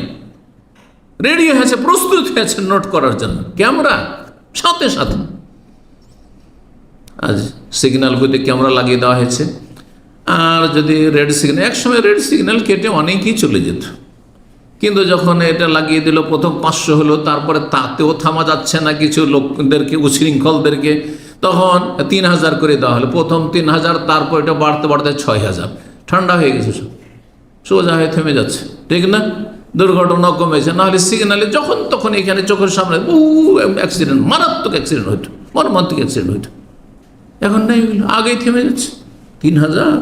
রেডি হয়েছে, প্রস্তুত হয়েছে নোট করার জন্য, ক্যামেরা সাথে সাথে। আজ সিগন্যাল বুথে ক্যামেরা লাগিয়ে দেওয়া হয়েছে, আর যদি রেড সিগন্যাল, একসময় রেড সিগন্যাল কেটে অনেকেই চলে যেত, কিন্তু যখন এটা লাগিয়ে দিল, প্রথম 500 হলো, তারপরে তাতেও থামা যাচ্ছে না, কিছু লোকদেরকে, উশৃঙ্খলদেরকে, তখন 3000 করে দেওয়া হলো, প্রথম 3000, তারপর এটা বাড়তে বাড়তে 6000, ঠান্ডা হয়ে গেছে, সব সোজা হয়ে থেমে যাচ্ছে, ঠিক না? দুর্ঘটনা কমেছে, নাহলে সিগন্যালে যখন তখন এখানে চোখের সামনে বহু অ্যাক্সিডেন্ট, মারাত্মক অ্যাক্সিডেন্ট হইতো, মর্মান্তিক অ্যাক্সিডেন্ট হইতো, এখন নেই, আগেই থেমে যাচ্ছে। 3000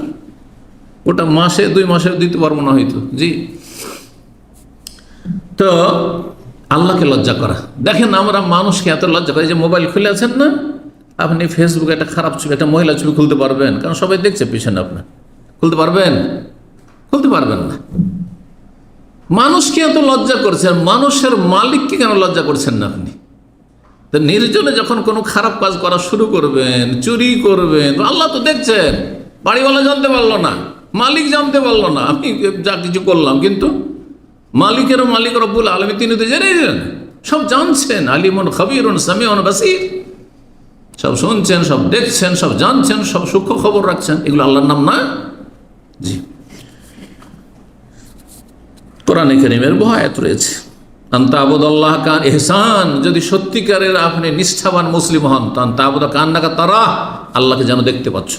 ওটা মাসে 2 মাসে দিতে পারবো না হয়তো, জি। তো আল্লাহকে লজ্জা করা, দেখেন আমরা মানুষকে এত লজ্জা করি, যে মোবাইল খুলে আছেন না, আপনি ফেসবুকে একটা খারাপ ছবি, একটা মহিলা ছবি খুলতে পারবেন? কারণ সবাই দেখছে পিছনে, আপনার খুলতে পারবেন? খুলতে পারবেন না। মানুষকে এত লজ্জা করছেন, মানুষের মালিককে কেন লজ্জা করছেন না আপনি? তো নির্জনে যখন কোনো খারাপ কাজ করা শুরু করবেন, চুরি করবেন, আল্লাহ তো দেখছেন, বাড়িওয়ালা জানতে পারলো না, মালিক জানতে পারলো না আমি যা কিছু করলাম, কিন্তু মালিক রব্বুল আলামিন তিনি তো জেনেছেন, সব জানছেন। আলিমুন খবীরুন সামিউন বাসীর, সব শুনছেন, সব দেখছেন, সব জানছেন, সব সূক্ষ্ম খবর রাখছেন। এগুলো আল্লাহর নাম না? জি। কোরআনে কারীমের বহু আয়াত রয়েছে, আনতা আবুদাল্লাহ কান ইহসান, যদি সত্যিকারের আপনি নিষ্ঠাবান মুসলিম হন, আনতা আবুদা কান্নাকা তারা, আল্লাহকে যেন দেখতে পাচ্ছ।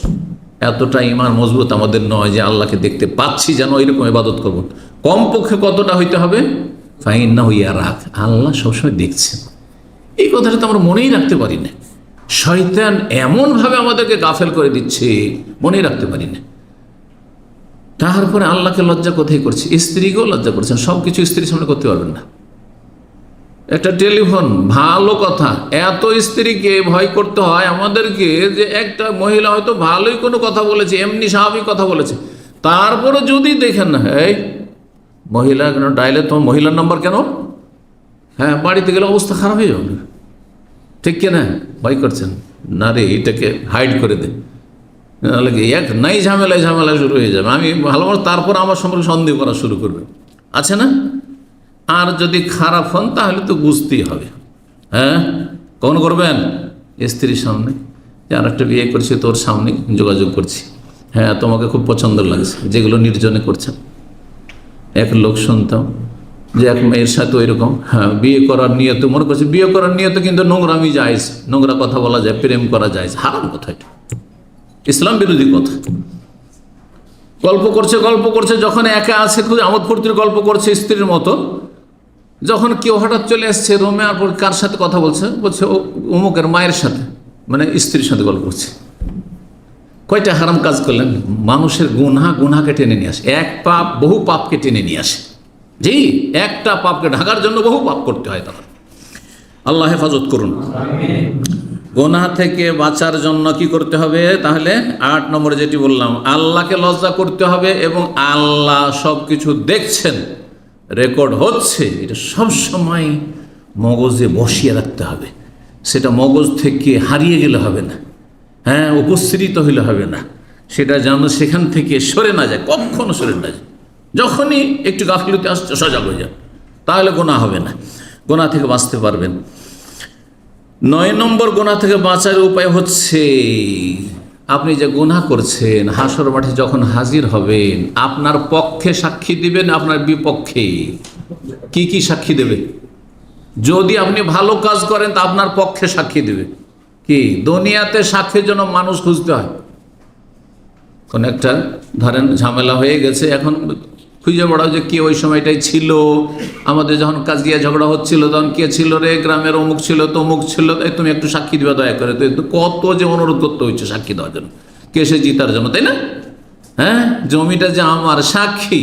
এতটা ঈমান মজবুত আমাদের নয় যে আল্লাহকে দেখতে পাচ্ছি যেন এরকম ইবাদত করব। কমপক্ষে কতটা হইতে হবে? ফাইন্নাহু ইয়ারাক, আল্লাহ সবসময় দেখছেন। এই কথাটা তো আমরা মনেই রাখতে পারি না। শয়তান এমনভাবে আমাদেরকে গাফেল করে দিচ্ছে, মনেই রাখতে পারি না। তারপরে আল্লাহকে লজ্জা কোথায় করছে? স্ত্রীকেও লজ্জা করছেন, সব কিছু স্ত্রীর সামনে করতে পারবেন না। একটা টেলিফোন, ভালো কথা, এত স্ত্রীকে ভয় করতে হয় আমাদেরকে, যে একটা মহিলা হয়তো ভালোই কোনো কথা বলেছে, এমনি স্বাভাবিক কথা বলেছে, তারপরে যদি দেখেন না, এই মহিলা কেন ডাইলে, তোমার মহিলার নাম্বার কেন? হ্যাঁ, বাড়িতে গেলে অবস্থা খারাপ হয়ে যাবে, ঠিক কিনা? ভয় করছেন না রে, এটাকে হাইড করে দে, নাহলে এক নাই ঝামেলা শুরু হয়ে যাবে, আমি ভালো, তারপর আমার সম্পর্কে সন্দেহ করা শুরু করবে, আছে না? আর যদি খারাপ হন তাহলে তো বুঝতেই হবে। হ্যাঁ, কখন করবেন? স্ত্রীর সামনে, যে আর একটা বিয়ে করছি, তোর সামনে যোগাযোগ করছি, হ্যাঁ তোমাকে খুব পছন্দ লাগছে, যেগুলো নির্জনে করছেন। এক লোক শুনতাম যে এক মেয়ের সাথে ওইরকম, হ্যাঁ বিয়ে করার নিয়তে, মনে করছে বিয়ে করার নিয়তে, কিন্তু নোংরামি যায়, নোংরা কথা বলা যায়, প্রেম করা যায়, হারাম কথা, এটা ইসলাম বিরোধী কথা। গল্প করছে, যখন একা আছে খুব আমোদ ফুর্তির গল্প করছে স্ত্রীর মতো, যখন কেউ হঠাৎ চলে আসছে রুমে, আর কার সাথে কথা বলছে ও অমুকের মায়ের সাথে, মানে স্ত্রীর সাথে গল্প করছে। কয়টা হারাম কাজ করলেন? মানুষের গুনাহকে টেনে নিয়ে আসে, এক পাপ বহু পাপকে টেনে নিয়ে আসে। জি, একটা পাপকে ঢাকার জন্য বহু পাপ করতে হয়। তখন আল্লাহ হেফাজত করুন। গুনাহ থেকে বাঁচার জন্য কি করতে হবে? তাহলে 8 নম্বরে যেটি বললাম, আল্লাহকে লজ্জা করতে হবে, এবং আল্লাহ সব কিছু দেখছেন, রেকর্ড হচ্ছে, এটা সবসময় মগজে বসিয়ে রাখতে হবে। সেটা মগজ থেকে হারিয়ে গেলে হবে না, হ্যাঁ উপস্থিত হইলে হবে না, সেটা যেন সেখান থেকে সরে না যায়, কখনো সরে না যায়। যখনই একটু গাফিলতি আসছে সজাগ হয়ে যান, তাহলে গুনাহ হবে না, গুনাহ থেকে বাঁচতে পারবেন। 9 নম্বর গুনাহ থেকে বাঁচার উপায় হচ্ছে, আপনি যে গুনাহ করছেন, হাসর মাঠে যখন হাজির হবেন, আপনার পক্ষে সাক্ষী দিবেন, আপনার বিপক্ষে। কি কি সাক্ষী দেবে? যদি আপনি ভালো কাজ করেন তা আপনার পক্ষে সাক্ষী দেবে। কি দুনিয়াতে সাক্ষীর জন্য মানুষ খুঁজতে হয়, কোন একটা ধরেন ঝামেলা হয়ে গেছে, এখন খুঁজে বেড়াও যে কে ওই সময়টাই ছিল, আমাদের যখন কাজিয়া ঝগড়া হচ্ছিল তখন কে ছিল রে, গ্রামের অমুক ছিল, তমুক ছিল, তাই তুমি একটু সাক্ষী দিবা দয়া করে। তো কত যে অনুরোধ করতে হচ্ছে সাক্ষী দেওয়ার জন্য, কেসে জিতার জন্য, তাই না? হ্যাঁ, জমিটা যে আমার, সাক্ষী,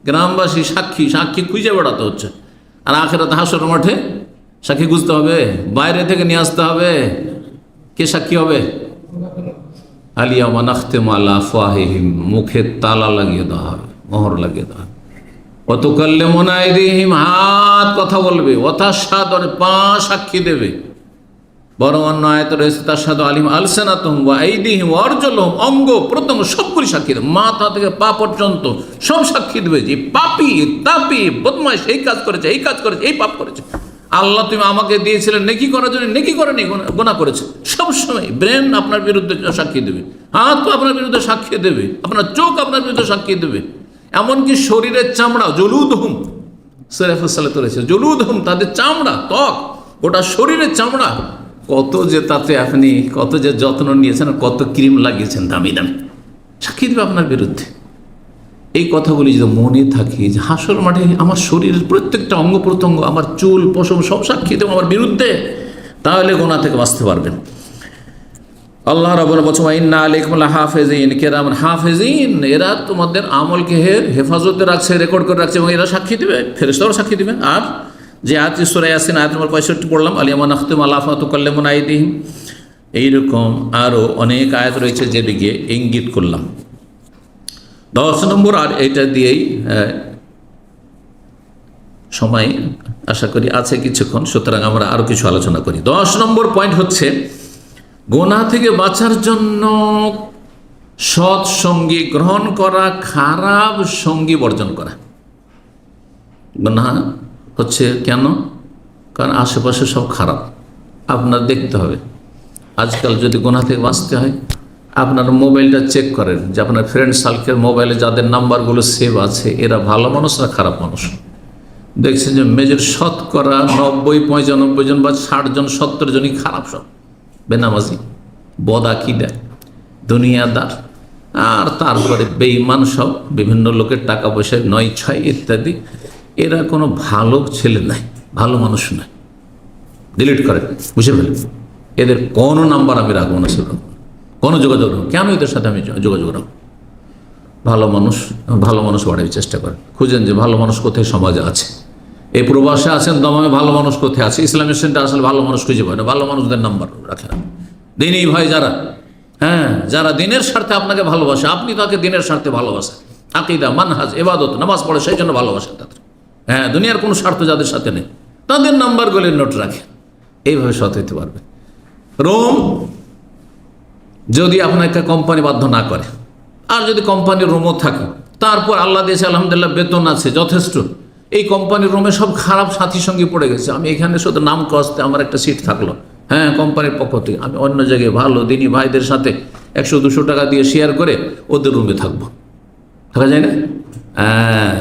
গ্রামবাসী সাক্ষী, সাক্ষী খুঁজে বেড়াতে হচ্ছে। আর আখেরাতে হাসর মাঠে সাক্ষী খুঁজতে হবে, বাইরে থেকে নিয়ে আসতে হবে। কে সাক্ষী হবে? আলিয়ামা নাখতেম আলা আফওয়াহিহিম, মুখে তালা লাগিয়ে দেওয়া হবে, মোহর লাগিয়ে দেওয়া হবে। ওয়াতুকাল্লিমুনা আইদিহিম, হাত কথা বলবে, ওয়াতাশহাদু, পা সাক্ষী দেবে। বরং অন্য আয়াতে রয়েছে তাশহাদু আলিম আলসানাতুহুম ওয়া আইদিহিম ওয়া আরজুলুহুম, অঙ্গ প্রত্যঙ্গ সবগুলি সাক্ষী দেবে, মাথা থেকে পা পর্যন্ত সব সাক্ষী দেবে যে পাপী, তাপী, বদমাইশ, এই কাজ করেছে, এই কাজ করেছে, এই পাপ করেছে। আল্লাহ তুমি আমাকে দিয়েছিলেন নেকি করার জন্য, নেকি করেনি, গুনাহ করেছে। সবসময় ব্রেন আপনার বিরুদ্ধে সাক্ষী দেবে, হাত আপনার বিরুদ্ধে সাক্ষী দেবে, আপনার চোখ আপনার বিরুদ্ধে সাক্ষী দেবে। এমনকি শরীরের চামড়া, জলুদহুম, সূরা ফুসিলাতে রয়েছে, জলুদহুম, তাদের চামড়া, ত্বক, গোটা শরীরের চামড়া, কত যে তাতে আপনি কত যে যত্ন নিয়েছেন, কত ক্রিম লাগিয়েছেন দামি দামি, সাক্ষী দেবে আপনার বিরুদ্ধে। এই কথাগুলি যদি মনে থাকে যে হাসর মাঠে আমার শরীরের প্রত্যেকটা অঙ্গ প্রত্যঙ্গ, আমার চুল পশম সব সাক্ষী দেবে আমার বিরুদ্ধে, তাহলে গুনাহ থেকে বাঁচতে পারবেন। আল্লাহ রাব্বুল বলছেন ইন্না আলাইকুম লাহাফিজিন কিরামান হাফিজিন, এরা তোমাদের আমলকে হেফাজতে রাখছে, রেকর্ড করে রাখছে এবং এরা সাক্ষী দিবে, ফেরেশতারাও সাক্ষী দিবে। আর যে আয়াত সূরা ইয়াসিন আয়াত নম্বর 65 পড়লাম, আলিয়ামা নাখতিমু আলা আফওয়াহিহিম ওয়া তুকাল্লিমুনা আইদিহিম, এইরকম আরও অনেক আয়াত রয়েছে যেদিকে ইঙ্গিত করলাম। 10 নম্বর, আর এটা দিয়েই সময় আশা করি আছে কিছুক্ষণ, সুতরাং আমরা আরও কিছু আলোচনা করি। 10 নম্বর পয়েন্ট হচ্ছে গুনাহ থেকে বাঁচার জন্য সৎ সঙ্গী গ্রহণ করা, খারাপ সঙ্গী বর্জন করা। গুনাহ হচ্ছে কেন? কারণ আশেপাশে সব খারাপ, আপনার দেখতে হবে। আজকাল যদি গুনাহ থেকে বাঁচতে হয়, আপনার মোবাইলটা চেক করেন যে আপনার ফ্রেন্ড সার্কেল মোবাইলে যাদের নাম্বারগুলো সেভ আছে এরা ভালো মানুষ না খারাপ মানুষ। দেখছেন যে মেজর শতকরা 90-95 জন বা 60 জন 70 জনই খারাপ, সব বেনামাজি, বদাকিদা, দুনিয়াদার, আর তারপরে বেঈমান, সব বিভিন্ন লোকের টাকা পয়সায় 9-6 ইত্যাদি। এরা কোনো ভালো ছেলে নাই, ভালো মানুষ নয়। ডিলিট করেন, বুঝে ফেলেন। এদের কোনো নাম্বার আমি রাখবো না, সেরকম কোনো যোগাযোগ রাখবো। কেন এদের সাথে আমি যোগাযোগ রাখবো? ভালো মানুষ বাড়ার চেষ্টা করেন, খুঁজেন যে ভালো মানুষ কোথায় সমাজে আছে। এই প্রবাসে আছেন, দমামে ভালো মানুষ কোথায় আছে? ইসলামিক সেন্টার আসলে ভালো মানুষ খুঁজে পায় না, ভালো মানুষদের নাম্বার রাখেন। দিনই ভাই যারা, যারা দিনের স্বার্থে আপনাকে ভালোবাসে, আপনি তাকে দিনের স্বার্থে ভালোবাসেন, আকীদা, মানহাজ, ইবাদত, নামাজ পড়ে সেই জন্য ভালোবাসেন তাদের। দুনিয়ার কোনো স্বার্থ যাদের সাথে নেই, তাদের নাম্বারগুলি নোট রাখেন, এইভাবে সৎ হইতে পারবে। রোম যদি আপনাকে কোম্পানি বাধ্য না করে, আর যদি কোম্পানির রুমও থাকে, তারপর আল্লাহ দিয়েছে আলহামদুলিল্লাহ বেতন আছে যথেষ্ট, এই কোম্পানির রুমে সব খারাপ সাথী সঙ্গে পড়ে গেছে, আমি এখানে শুধু নাম কস্তে আমার একটা সিট থাকলো, কোম্পানির পক্ষ থেকে আমি অন্য জায়গায় ভালো দিনী ভাইদের সাথে 100-200 টাকা দিয়ে শেয়ার করে ওদের রুমে থাকবো, থাকা যায় না?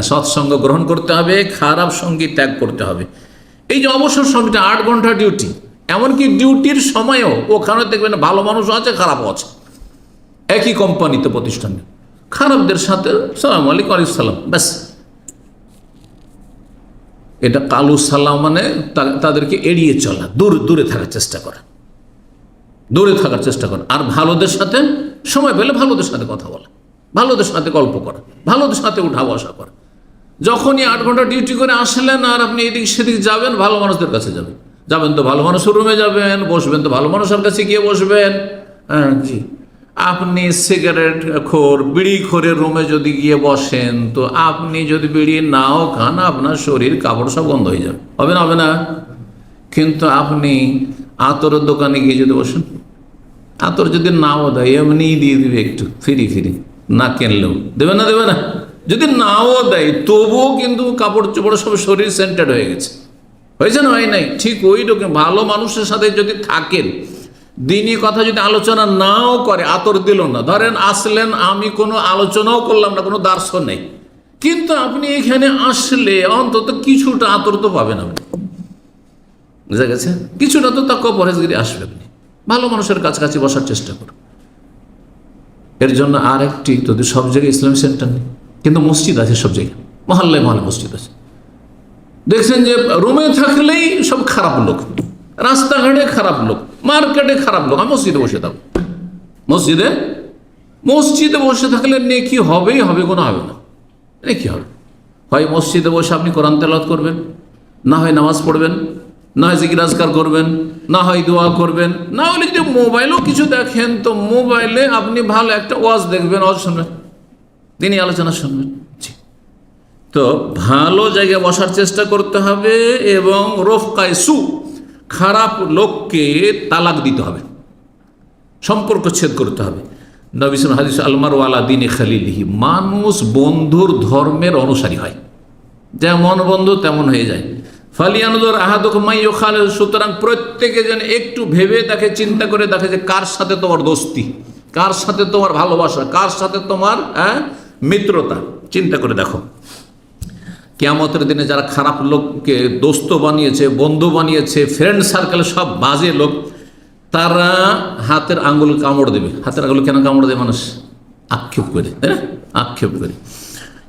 সৎসঙ্গ গ্রহণ করতে হবে, খারাপ সঙ্গী ত্যাগ করতে হবে। এই যে অবসর সময়টা 8 ঘন্টা ডিউটি, এমনকি ডিউটির সময়ও ওখানে দেখবেন ভালো মানুষও আছে, খারাপও আছে, একই কোম্পানিতে, প্রতিষ্ঠানে। খারাপদের সাথে সালাম আলাইকুম ওয়া সালাম, ব্যাস। এটা কালু সালাম, মানে তাদেরকে এড়িয়ে চলা, দূরে থাকার চেষ্টা করা, আর ভালোদের সাথে সময় পেলে ভালোদের সাথে কথা বলা, ভালোদের সাথে গল্প করা, ভালোদের সাথে উঠা বসা করা। যখনই 8 ঘন্টা ডিউটি করে আসলেন আর আপনি এদিক সেদিক যাবেন, ভালো মানুষদের কাছে যাবেন তো ভালো মানুষের রুমে যাবেন, বসবেন তো ভালো মানুষের কাছে গিয়ে বসবেন। জি, আপনি সিগারেট খোর, বিড়ি খোরের রুমে যদি গিয়ে বসেন, তো আপনি যদি বিড়ি নাও খান, আপনার শরীর কাপড় সব বন্ধ হয়ে যাবে, হবে না? কিন্তু আপনি আতরের দোকানে গিয়ে যদি বসেন, আতর যদি নাও দেয়, এমনি দিয়ে দিবে একটু ফ্রি, না কিনলেও দেবে না। যদি নাও দেয় তবুও কিন্তু কাপড় চোপড় সব শরীর সেন্টেড হয়ে গেছে, হয়েছে না? হয় নাই? ঠিক ওই রকম ভালো মানুষের সাথে যদি থাকেন, দিনই কথা যদি আলোচনা নাও করে, আতর দিল না, ধরেন আসলেন, আমি কোনো আলোচনাও করলাম না, কোনো দার্শন নেই, কিন্তু আপনি এখানে আসলে অন্তত কিছুটা আতর তো পাবেন আপনি, বুঝা গেছে? কিছুটা তো তাকওয়া পরহেজগারি আসবে। আপনি ভালো মানুষের কাছাকাছি বসার চেষ্টা করুন। এর জন্য আর একটি, যদি সব জায়গায় ইসলামিক সেন্টার নেই, কিন্তু মসজিদ আছে সব জায়গায়, মহল্লায় মসজিদ আছে। দেখছেন যে রুমে থাকলেই সব খারাপ লোক, রাস্তাঘাটে খারাপ লোক, মার্কেটে খারাপ লোক। আমি মসজিদে বসে থাকবো, মসজিদে বসে থাকলে নেকি হবেই হবে, কোনো হবে না। নেকি হবে, হয় মসজিদে বসে আপনি কোরআন তেলাওয়াত করবেন, না হয় নামাজ পড়বেন, না হয় জিকির আজকার করবেন, না হয় দোয়া করবেন, না হলে যদি মোবাইলেও কিছু দেখেন, তো মোবাইলে আপনি ভালো একটা ওয়াজ দেখবেন, ওয়াজ শুনবেন, দিনই আলোচনা শুনবেন। তো ভালো জায়গায় বসার চেষ্টা করতে হবে, এবং রফকায়ে সু, খারাপ লোককে তালাক দিতে হবে, সম্পর্ক ছেদ করতে হবে। নবী সাল্লাল্লাহু আলাইহি ওয়াসাল্লাম, আলমারু আলা দীনি খালিলিহি, মানুষ বন্ধুর ধর্মের অনুসারী হয়, যেমন বন্ধু তেমন হয়ে যায়। ফালিয়ানজুর আহাদুকুম মান ইউখালিল, সুতরাং প্রত্যেকে যেন একটু ভেবে দেখে, চিন্তা করে দেখে যে কার সাথে তোমার দোস্তি, কার সাথে তোমার ভালোবাসা, কার সাথে তোমার মিত্রতা, চিন্তা করে দেখো। কিয়ামতের দিনে যারা খারাপ লোককে দোস্ত বানিয়েছে, বন্ধু বানিয়েছে, ফ্রেন্ড সার্কেলে সব বাজে লোক, তারা হাতের আঙ্গুল কামড় দেবে। হাতের আঙ্গুল কেন কামড় দেবে মানুষ? আক্ষেপ করে, আক্ষেপ করে।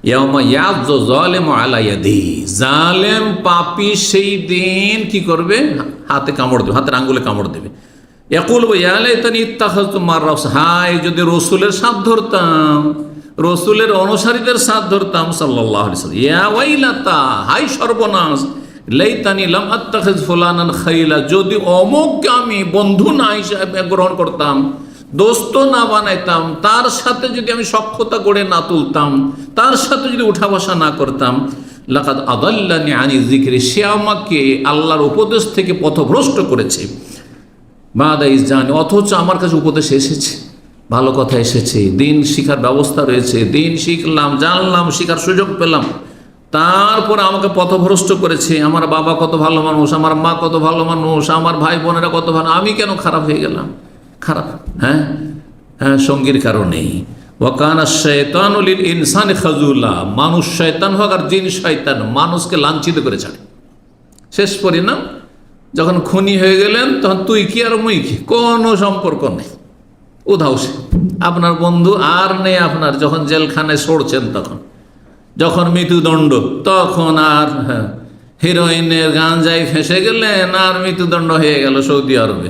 ইয়াউমা ইয়াযু যালিমু আলা ইয়াদিহি, জালেম পাপী সেই দিন কি করবে? হাতে কামড় দেবে, হাতের আঙ্গুলে কামড় দেবে। ইয়াকুল ইয়া লাইতানি ইত্তাখাযতু মা'র রাসূল, হায় যদি রসুলের সাথ ধরতাম, রসুলের অনুসারীদের সাথ ধরতাম সাল্লাল্লাহু আলাইহি ওয়াসাল্লাম। ইয়া ওয়াইলাতা, হায় সর্বনাশ, লাইতানি লাম আত্তাখিজ ফুলানান খাইলা, যদি অমুককে আমি বন্ধু না হিসাবে গ্রহণ করতাম, দোস্ত না বানাইতাম, তার সাথে যদি আমি সখ্যতা গড়ে না তুলতাম, তার সাথে যদি উঠা বসা না করতাম, লাকাদ আদাল্লানি আনি যিকরি, সে আমাকে আল্লাহর উপদেশ থেকে পথভ্রষ্ট করেছে। বাদা ইজ জানি, অথচ আমার কাছে উপদেশ এসেছে, ভালো কথা এসেছে, দিন শিখার ব্যবস্থা রয়েছে, দিন শিখলাম, জানলাম, শিখার সুযোগ পেলাম, তারপর আমাকে পথভ্রষ্ট করেছে। আমার বাবা কত ভালো মানুষ, আমার মা কত ভালো মানুষ, আমার ভাই বোনেরা কত ভালো, আমি কেন খারাপ হয়ে গেলাম? খারাপ, হ্যাঁ হ্যাঁ, সঙ্গীর কারণেই। ওয়াকানা শাইতানু লিল ইনসানি খাজুলা, মানুষ শয়তান হোক আর জিন শয়তান মানুষকে লাঞ্ছিত করে ছাড়ে। শেষ পরিণাম, যখন খুনি হয়ে গেলেন তখন তুই কি আর মুই কি, কোনো সম্পর্ক নেই, উধাও সে। আপনার বন্ধু আর নেই আপনার, যখন জেলখানায় সরছেন তখন, যখন মৃত্যুদণ্ড, তখন আর হিরোইনের গাঞ্জায় ফেঁসে গেলেন আর মৃত্যুদণ্ড হয়ে গেল সৌদি আরবে,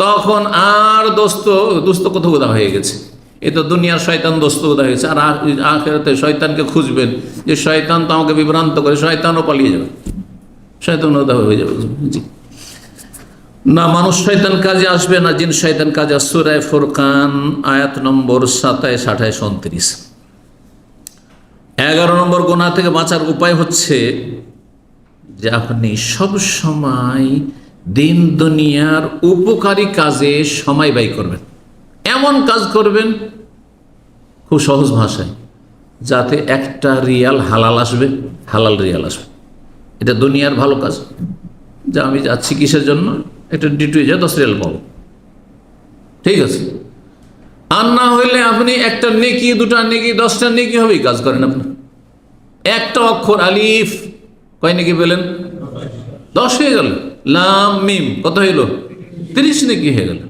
তখন আর দোস্ত কোথাও উদা হয়ে গেছে। এ তো দুনিয়ার শয়তান দোস্ত উদা হয়ে গেছে। আর আখিরাতে শয়তানকে খুঁজবেন যে শয়তান তো আমাকে বিভ্রান্ত করে, শয়তানও পালিয়ে যাবে, শয়তান উদা হয়ে যাবে। জি না, মানুষ শয়তান কাজে আসবে না, জিন শয়তান কাজে। সূরা ফুরকান আয়াত নম্বর 27, 28, 29। 11 নম্বর গুনাহ থেকে বাঁচার উপায় হচ্ছে যে আপনি সব সময় দিন দুনিয়ার উপকারী কাজে সময় ব্যয় করবেন। এমন কাজ করবেন খুব সহজ ভাষায়, যাতে একটা রিয়াল হালাল আসবে, হালাল রিয়াল আসবে। এটা দুনিয়ার ভালো কাজ, যে আমি যাচ্ছি কিসের জন্য, এটা ডিউটি যায় 10 রিয়াল পাবো, ঠিক আছে। আর না হইলে আপনি একটা নেকি, 2টা নেকি, 10টা নেকি হবেই কাজ করেন আপনি। একটা অক্ষর আলিফ, কয় নেকি পেলেন? 10 হয়ে গেল। লাম মিম কত হইল? 30 নেকি হয়ে গেল।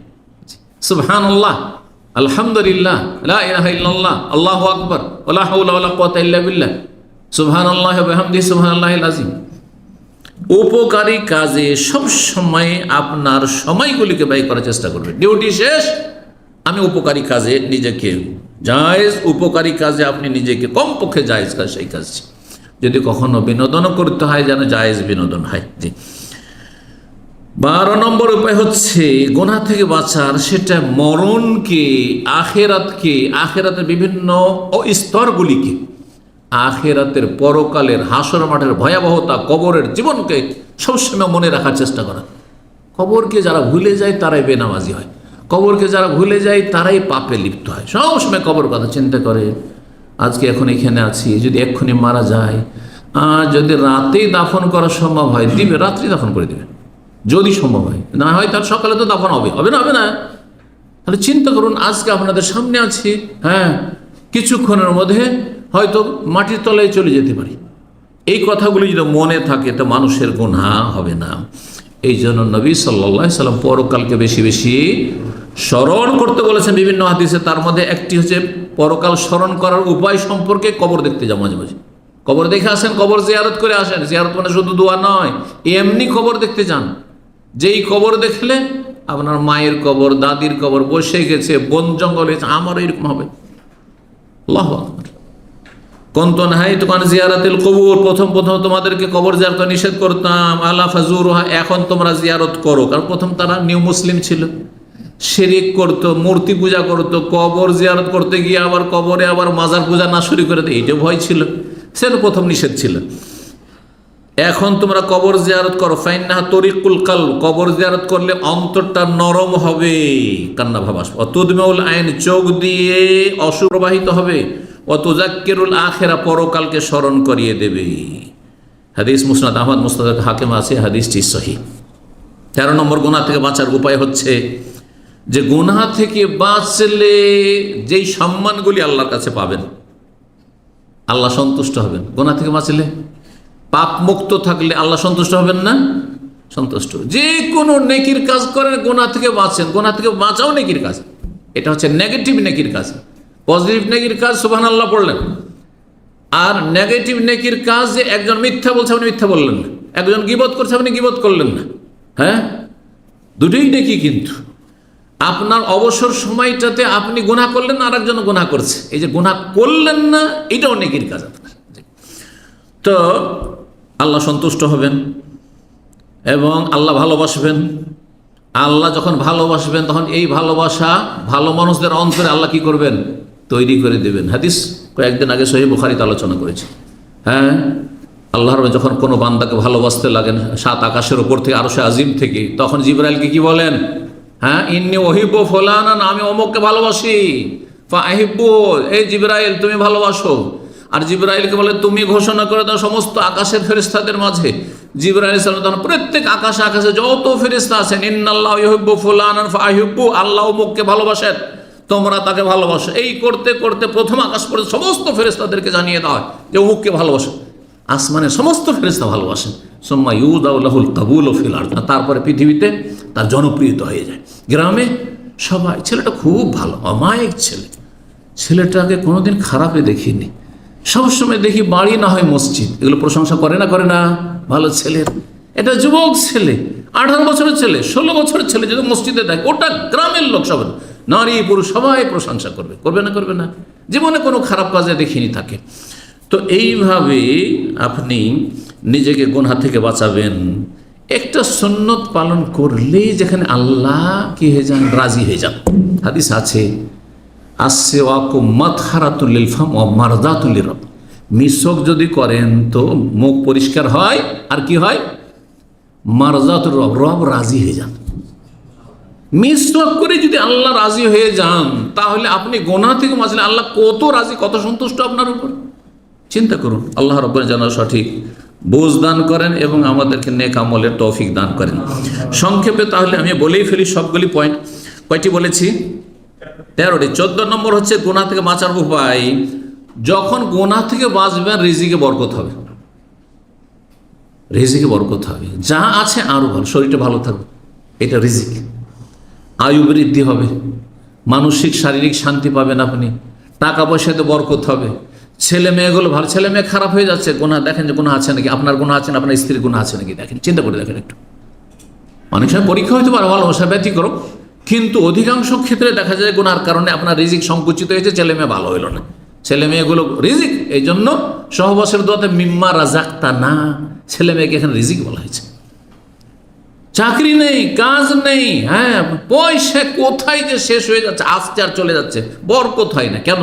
সুবহানাল্লাহ, আলহামদুলিল্লাহ, লা ইলাহা ইল্লাল্লাহ, আল্লাহু আকবার, ওয়ালা হাওলা ওয়ালা কুওয়াতা ইল্লা বিল্লাহ, সুবহানাল্লাহি ওয়া বিহামদিহি, সুবহানাল্লাহিল আযীম। উপকারী কাজে সব সময় আপনার সময়গুলিকে ব্যয় করার চেষ্টা করবেন। ডিউটি শেষ, আমি উপকারী কাজে নিজেকে, জায়েজ উপকারী কাজে আপনি নিজেকে, কমপক্ষে জায়েজ কাজ, সেই কাজ। যদি কখনো বিনোদনও করতে হয়, যেন জায়েজ বিনোদন হয়। জি 12 নম্বর উপায় হচ্ছে গুনাহ থেকে বাঁচার, সেটা মরণকে, আখেরাতকে, আখেরাতের বিভিন্ন স্তরগুলিকে, আখেরাতের পরকালের হাসর মাঠের ভয়াবহতা, কবরের জীবনকে সবসময় মনে রাখার চেষ্টা করা। কবরকে যারা ভুলে যায় তারাই বেনামাজি হয়, কবরকে যারা ভুলে যায় তারাই পাপে লিপ্ত হয়। সবসময় কবর কথা চিন্তা করে, আজকে এখন এখানে আছি, যদি এক্ষুনি মারা যায়, যদি রাতেই দাফন করা সম্ভব হয় দিবে, রাত্রি দাফন করে দেবে, যদি সম্ভব হয়। না হয় তার সকালে তো দাফন হবে, হবে না, হবে না। তাহলে চিন্তা করুন, আজকে আপনাদের সামনে আছি, হ্যাঁ, কিছুক্ষণের মধ্যে হয়তো মাটির তলায় চলে যেতে পারি। এই কথাগুলো যদি মনে থাকে তো মানুষের গুনাহ হবে না। এই জন্য নবী সাল্লাল্লাহু আলাইহি সাল্লাম পরকালকে বেশি বেশি স্মরণ করতে বলেছেন বিভিন্ন হাদিসে। তার মধ্যে একটি হচ্ছে পরকাল স্মরণ করার উপায় সম্পর্কে কবর দেখতে যাও, মাঝে মাঝে কবর দেখে আসেন, কবর জিয়ারত করে আসেন। জিয়ারত মানে শুধু দোয়া নয়, এমনি কবর দেখতে যান, যেই কবর দেখলে আপনার মায়ের কবর, দাদির কবর বসে গেছে, বন জঙ্গল হয়েছে, আমারও এরকম হবে। আল্লাহু আকবার। কন্তন হাই তোকান জিয়ারাতিল কবর, প্রথম তোমাদেরকে কবর জিয়ারত নিষেধ করতাম, আলা ফাজুরুহা, এখন তোমরা জিয়ারত করো। কারণ প্রথম তারা নিউ মুসলিম ছিল, শিরিক করতো, মূর্তি পূজা করতো, কবর জিয়ারত করতে গিয়ে আবার কবরে আবার মাজার পূজা না শুরু করে দেয়, এইটা ভয় ছিল, সেটা প্রথম নিষেধ ছিল। এখন তোমরা কবর জিয়ারত করো, ফাইন্নাহা তরিকুল কালব, কবর জিয়ারত করলে অন্তরটা নরম হবে, কান্না ভাব আসবে। অতুদমাউল আইন, চোখ দিয়ে অশ্রু প্রবাহিত হবে। ওয়াতুযাক্কিরুল আখিরা, পরকালকে স্মরণ করিয়ে দেবে। হাদিস মুসনাদ আহমদ, মুসনাদ হাকিম আছে, হাদিসটি সহিহ। 13 নম্বর গুনাহ থেকে বাঁচার উপায় হচ্ছে যে গুনাহ থেকে বাঁচলে যেই সম্মানগুলি আল্লাহর কাছে পাবেন, আল্লাহ সন্তুষ্ট হবেন। গুনাহ থেকে বাঁচলে, পাপ মুক্ত থাকলে আল্লাহ সন্তুষ্ট হবেন না? সন্তুষ্ট। যে কোনো নেকির কাজ করেন, গুনাহ থেকে বাঁচেন, গুনাহ থেকে বাঁচাও নেকির কাজ। এটা হচ্ছে নেগেটিভ নেকির কাজ। পজিটিভ নেকির কাজ সুবহানাল্লাহ পড়লেন, আর নেগেটিভ নেকির কাজ যে একজন মিথ্যা বলছে আপনি মিথ্যা বললেন না, একজন গীবত করছে আপনি গীবত করলেন না, হ্যাঁ, দুটোই নেকি। কিন্তু আপনার অবসর সময়টাতে আপনি গুনাহ করলেন না, আরেকজন গুনাহ করছে, এই যে গুনাহ করলেন না, এটাও নেকির কাজ আপনার। তো আল্লাহ সন্তুষ্ট হবেন এবং আল্লাহ ভালোবাসবেন। আল্লাহ যখন ভালোবাসবেন তখন এই ভালোবাসা ভালো মানুষদের অন্তরে আল্লাহ কি করবেন? তৈরি করে দেবেন। হাদিস কয়েকদিন আগে সহিহ বুখারীতে আলোচনা করেছি। হ্যাঁ, আল্লাহর যখন কোনো বান্দাকে ভালোবাসতে লাগেন 7 আকাশের ওপর থেকে, আরশে আজিম থেকে, তখন জিবরাইলকে কি বলেন? হ্যাঁ, ইন্নী উহিব্বু ফুলানান, আমি অমুককে ভালোবাসি। ফাহিব্বু, এই জিবরাইল তুমি ভালোবাসো। আর জিবরাইলকে বলে তুমি ঘোষণা করে দাও সমস্ত আকাশের ফেরেশতাদের মাঝে। জিবরাইল আলাইহিস সালাম তখন প্রত্যেক আকাশে আকাশে যত ফেরেশতা আছেন, ইন্নাল্লাহু ইউহিব্বু ফুলানান ফাহিব্বু, আল্লাহ অমুককে ভালোবাসেন, তোমরা তাকে ভালোবাসো। এই করতে করতে প্রথম আকাশ পর্যন্ত সমস্ত ফেরেশতাদেরকে জানিয়ে দেওয়া হয় যে অমুককে ভালোবাসো। আসমানের সমস্ত ফেরেশতা ভালোবাসেন। সুম্মা ইউদাউ লাহুল কাবুলু ফিল আরদ, তারপরে পৃথিবীতে তার জনপ্রিয়তা হয়ে যায়। গ্রামে সবাই, ছেলেটা খুব ভালো, অমায়িক ছেলে, ছেলেটাকে কোনোদিন খারাপে দেখিনি, সবসময় দেখি বাড়ি না হয় মসজিদ, এগুলো প্রশংসা করে না করে না ভালো ছেলের। এটা যুবক ছেলে, 18 বছরের ছেলে, 16 বছরের ছেলে, যদি মসজিদে দেখে, ওটা গ্রামের লোক সবাই, নারী পুরুষ সবাই প্রশংসা করবে, করবে না করবে না? জীবনে কোনো খারাপ কাজে দেখিনি তাকে। তো এইভাবে আপনি নিজেকে গুনাহ থেকে বাঁচাবেন। একটা সুন্নত পালন করলেই যেখানে আল্লাহ কি হয়ে যান, রাজি হয়ে যান। হাদিস আছে, আসওয়াকু মাতহারাতুল লিল ফাম ওয়া মারদাতুল লিরব, মিসওয়াক যদি করেন তো মুখ পরিষ্কার হয়, আর কি হয়? মারদাতুল রব, রব রাজি হয়ে যান। মিসওয়াক করে যদি আল্লাহ রাজি হয়ে যান, তাহলে আপনি গুনাহ থেকে বাঁচলে আল্লাহ কত রাজি, কত সন্তুষ্ট আপনার উপর। চিন্তা করুন। আল্লাহ রাব্বুল যেন সঠিক বুঝ দান করেন এবং আমাদেরকে নেক আমলের তৌফিক দান করেন। সংক্ষেপে তাহলে আমি বলেই ফেলি সবগুলি পয়েন্ট। কয়টি বলেছি? 13টি। 14 নম্বর হচ্ছে গুনাহ থেকে বাঁচার উপায়। যখন গুনাহ থেকে বাঁচবেন, রিজিকে বরকত হবে, রিজিকে বরকত হবে, যা আছে আরও ভালো, শরীরটা ভালো থাকবে, এটা রিজিক। আয়ু বৃদ্ধি হবে, মানসিক শারীরিক শান্তি পাবেন আপনি, টাকা পয়সাতে বরকত হবে, ছেলে মেয়েগুলো ভালো। ছেলে মেয়ে খারাপ হয়ে যাচ্ছে, গুনাহ দেখেন যে গুনাহ আছে নাকি, আপনার গুনাহ আছে না, আপনার স্ত্রীর গুনাহ আছে নাকি দেখেন, চিন্তা করে দেখেন একটু। অনেক সময় পরীক্ষা হতে পারে, ভালোবাসা ব্যতিক্রম, কিন্তু অধিকাংশ ক্ষেত্রে দেখা যায় গুনার কারণে আপনার রিজিক সংকুচিত হয়েছে, ছেলে মেয়ে ভালো হইল না। ছেলে মেয়েগুলো রিজিক, এই জন্য সহবাসের দোয়াতে মিম্মা রাজাক্তা না, ছেলে মেয়েকে এখানে রিজিক বলা হয়েছে। চাকরি নেই, কাজ নেই, হ্যাঁ, পয়সা কোথায় যে শেষ হয়ে যাচ্ছে, আসতে আর চলে যাচ্ছে, বরকত হয় না। কেন?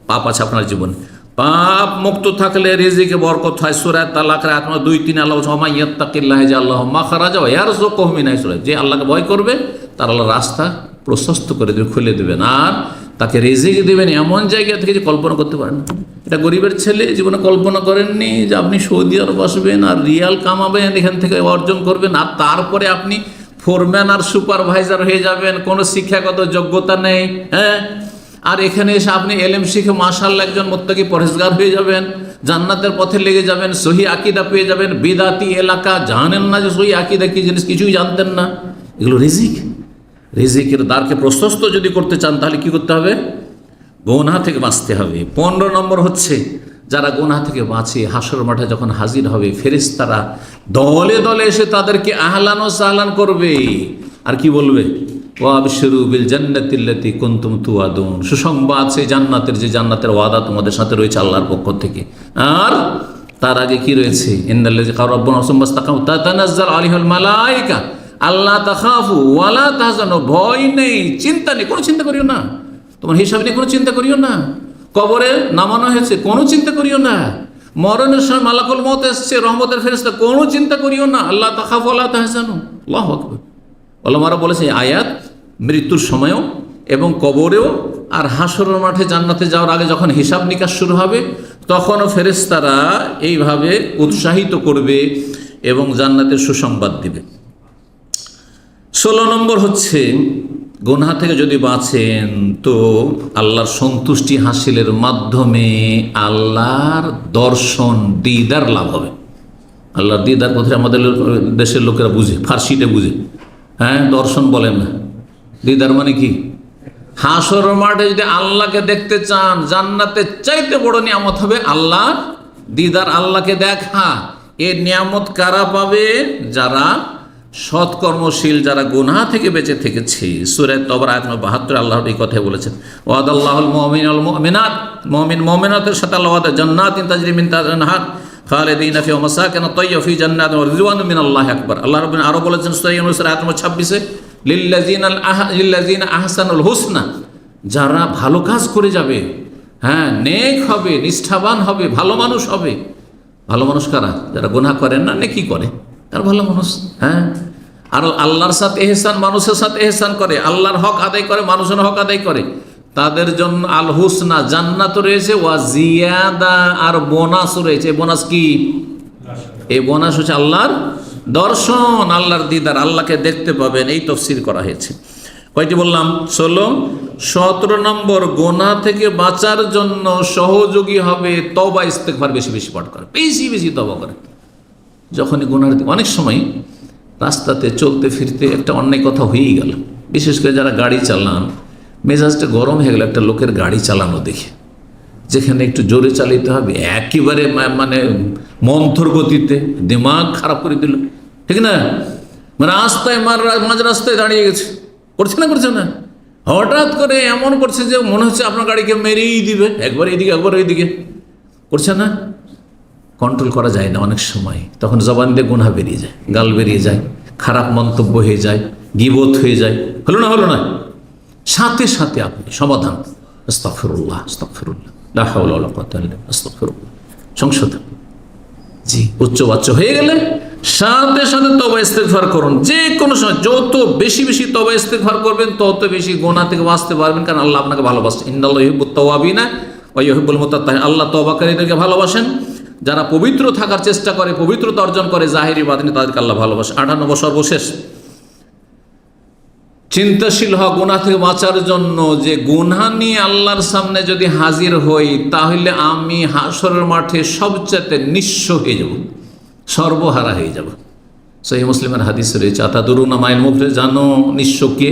পাপ আছে আপনার জীবনে। পাপ মুক্ত থাকলে রিজিকে বরকত হয়। সূরা তালাকের আয়াত নম্বর 2-3 আল্লাহ বলছে, ওয়া ইয়াত্তাকিল্লাহ ইয়াজআল মাখরাজা ওয়া ইয়ারযুকুহু মিন হাইসু লা, যে আল্লাহকে ভয় করবে তার আল্লাহ রাস্তা প্রশস্ত করে দেবে, খুলে দেবেন, আর তাকে রিজিক দেবেন এমন জায়গা থেকে যে কল্পনা করতে পারেন না। এটা গরিবের ছেলে জীবনে কল্পনা করেননি যে আপনি সৌদি আরব আসবেন আর রিয়াল কামাবেন, এখান থেকে অর্জন করবেন, আর তারপরে আপনি ফোরম্যান আর সুপারভাইজার হয়ে যাবেন, কোনো শিক্ষাগত যোগ্যতা নেই, হ্যাঁ, আর এখানে এসে আপনি এলেম শিখে মাশাআল্লাহ একজন মুত্তাকি পরহেজগার হয়ে যাবেন, জান্নাতের পথে লেগে যাবেন, সহি আকীদা পেয়ে যাবেন। বিদাতি এলাকা, জানেন না যে সহি আকীদা কি জিনিস, কিছুই জানতেন না। এগুলো রিজিক। রিজিকের দ্বারকে প্রশস্ত যদি করতে চান, তাহলে কি করতে হবে? গুনাহ থেকে বাঁচতে হবে। 15 নম্বর হচ্ছে, যারা গুনাহ থেকে বাঁচে, হাসর মাঠে যখন হাজির হবে, ফেরেশতারা দলে দলে এসে তাদেরকে আহলান ও সাহলান করবে, আর কি বলবে? ওয়াবশিরু বিল জান্নাতিল্লাতী কুনতুম তুআদুন, সুসংবাদ সেই জান্নাতের, যে জান্নাতের ওয়াদা তোমাদের সাথে রয়েছে আল্লাহর পক্ষ থেকে। আর তার আগে কি রয়েছে? ইন্নাল্লাযী ক্বালা রাব্বুনা সুম্মাস্তাকামু তাতানাজ্জালু আলাইহিল মালায়েকা আল্লা তাখাফু ওয়ালা তাহজানু, ভয় নেই, চিন্তা নেই, কোনো চিন্তা করিও না, তোমার হিসাব নিয়ে কোনো চিন্তা করিও না। কবরে নামানো হয়েছে, কোনো চিন্তা করিও না। মরণের সময় মালাকুল মউত এসছে, রহমতের ফেরেশতা, কোনো চিন্তা করিও না। আল্লাহ তাখাফু ওয়ালা তাহজানু। আল্লাহু আকবার। ওলামারা বলেছে আয়াত মৃত্যুর সময়ও এবং কবরেও, আর হাসরের মাঠে জান্নাতে যাওয়ার আগে যখন হিসাব নিকাশ শুরু হবে, তখনও ফেরেশতারা এইভাবে উৎসাহিত করবে এবং জান্নাতের সুসংবাদ দিবে। 16 নম্বর হচ্ছে, গুনাহ থেকে যদি বাঁচেন তো আল্লাহর সন্তুষ্টি হাসিলের মাধ্যমে আল্লাহর দর্শন, দিদার লাভ হবে। আল্লাহর দিদার কথা আমাদের দেশের লোকেরা বুঝে, ফার্সিতে বুঝে, হ্যাঁ, দর্শন বলেন না, দিদার মানে কি? হাসর মাঠে যদি আল্লাহকে দেখতে চান, জান্নাতের চাইতে বড় নিয়ামত হবে আল্লাহর দিদার, আল্লাহকে দেখা। এ নিয়ামত কারা পাবে? যারা সৎকর্মশীল যারা গুনাহ থেকে বেঁচে থেকেছে, সূরা তওবার আয়াত নম্বর 72 আল্লাহ এই কথা বলেছেন, ওয়াদাল্লাহুল মুমিনিনা ওয়াল মুমিনাত, মুমিন মুমিনাতের সাথে আল্লাহ ওয়াদা জান্নাতিন তাজরি মিন তাহতিহা আল-আনহার খালিদিনা ফিহা ওয়া মাসাকিন তাইয়্যিবা ফি জান্নাতিন ওয়া রিদওয়ানুম মিনাল্লাহি আকবার। আল্লাহ রাব্বুল আরো বলেছেন সূরা ইউনূস আয়াত নম্বর 26 লিল্লাযিনা আহসানুল হুসনা, যারা ভালো কাজ করে যাবে, হ্যাঁ, নেক হবে, নিষ্ঠাবান হবে, ভালো মানুষ হবে। ভালো মানুষ কারা? যারা গুনাহ করেন না, নেকি করে, তার ভালো মানুষ। হ্যাঁ, আর আল্লাহর সাথে এহসান, মানুষের সাথে এহসান করে, আল্লাহর হক আদায় করে, মানুষের হক আদায় করে, তাদের জন্য আল হুসনা জান্নাত রয়েছে, ওয়া জিয়াদা, আর বোনাসও রয়েছে। বোনাস কি? এই বোনাস হচ্ছে আল্লাহর দর্শন, আল্লাহর দিদার, আল্লাহকে দেখতে পাবেন। এই তাফসীর করা হয়েছে। কয়টি বললাম? 16। 17 নম্বর, গুনাহ থেকে বাঁচার জন্য সহযোগী হবে তওবা ইস্তেগফার বেশি বেশি পাঠ করে, বেশি বেশি তওবা করে। যখনই গুনার, অনেক সময় রাস্তাতে চলতে ফিরতে একটা অন্যায় কথা হয়েই গেল, বিশেষ করে যারা গাড়ি চালান, মেজাজটা গরম হয়ে গেল একটা লোকের গাড়ি চালানো দেখে, যেখানে একটু জোরে চালাতে হবে, একেবারে মানে মন্থর গতিতে দিমাগ খারাপ করে দিল, ঠিক না? রাস্তায় মাঝ রাস্তায় দাঁড়িয়ে গেছে, করছে না, হঠাৎ করে এমন করছে যে মনে হচ্ছে আপনার গাড়িকে মেরেই দিবে, একবার এইদিকে একবার ওইদিকে, করছে না? কন্ট্রোল করা যায় না অনেক সময়, তখন জবান দিয়ে গুনাহ বেরিয়ে যায়, গাল বেরিয়ে যায়, খারাপ মন্তব্য হয়ে যায়, গীবত হয়ে যায়। হলো না, সাথে সাথে আপনি সমাধান, আস্তাগফিরুল্লাহ আস্তাগফিরুল্লাহ লা হাওলা ওয়ালা কুওয়াতা ইল্লা বিল্লাহ আস্তাগফিরুল্লাহ, সংশোধন। জি, উচ্চবাচ্য হয়ে গেলে সাথে সাথে তওবা ইস্তেগফার করুন। যে কোনো সময় যত বেশি বেশি তওবা ইস্তেগফার করবেন, তত বেশি গুনাহ থেকে বাঁচতে পারবেন, কারণ আল্লাহ আপনাকে ভালোবাসেন। ইন্নাল্লাহা ইউহিব্বুত তাওয়াবিনা ওয়া ইউহিব্বুল মুতাত্তাহিরিন, আল্লাহ তওবাকারীদেরকে ভালোবাসেন। যারা পবিত্র থাকার চেষ্টা করে, পবিত্রতা অর্জন করে জাহিরি বাতিনি, তাদেরকে আল্লাহ ভালোবাসে। 98 সর্বশেষ, চিন্তাশীল হওয়া গুনাহ থেকে বাঁচার জন্য, যে গুনাহ নিয়ে আল্লাহর সামনে যদি হাজির হই, তাহলে আমি হাশরের মাঠে সবচেয়ে নিঃস্ব হয়ে যাব, সর্বহারা হয়ে যাব। সহিহ মুসলিমের হাদিস রয়েছে, আতাদুরুনা মাইল মুফলিস, জানো নিঃস্ব কে?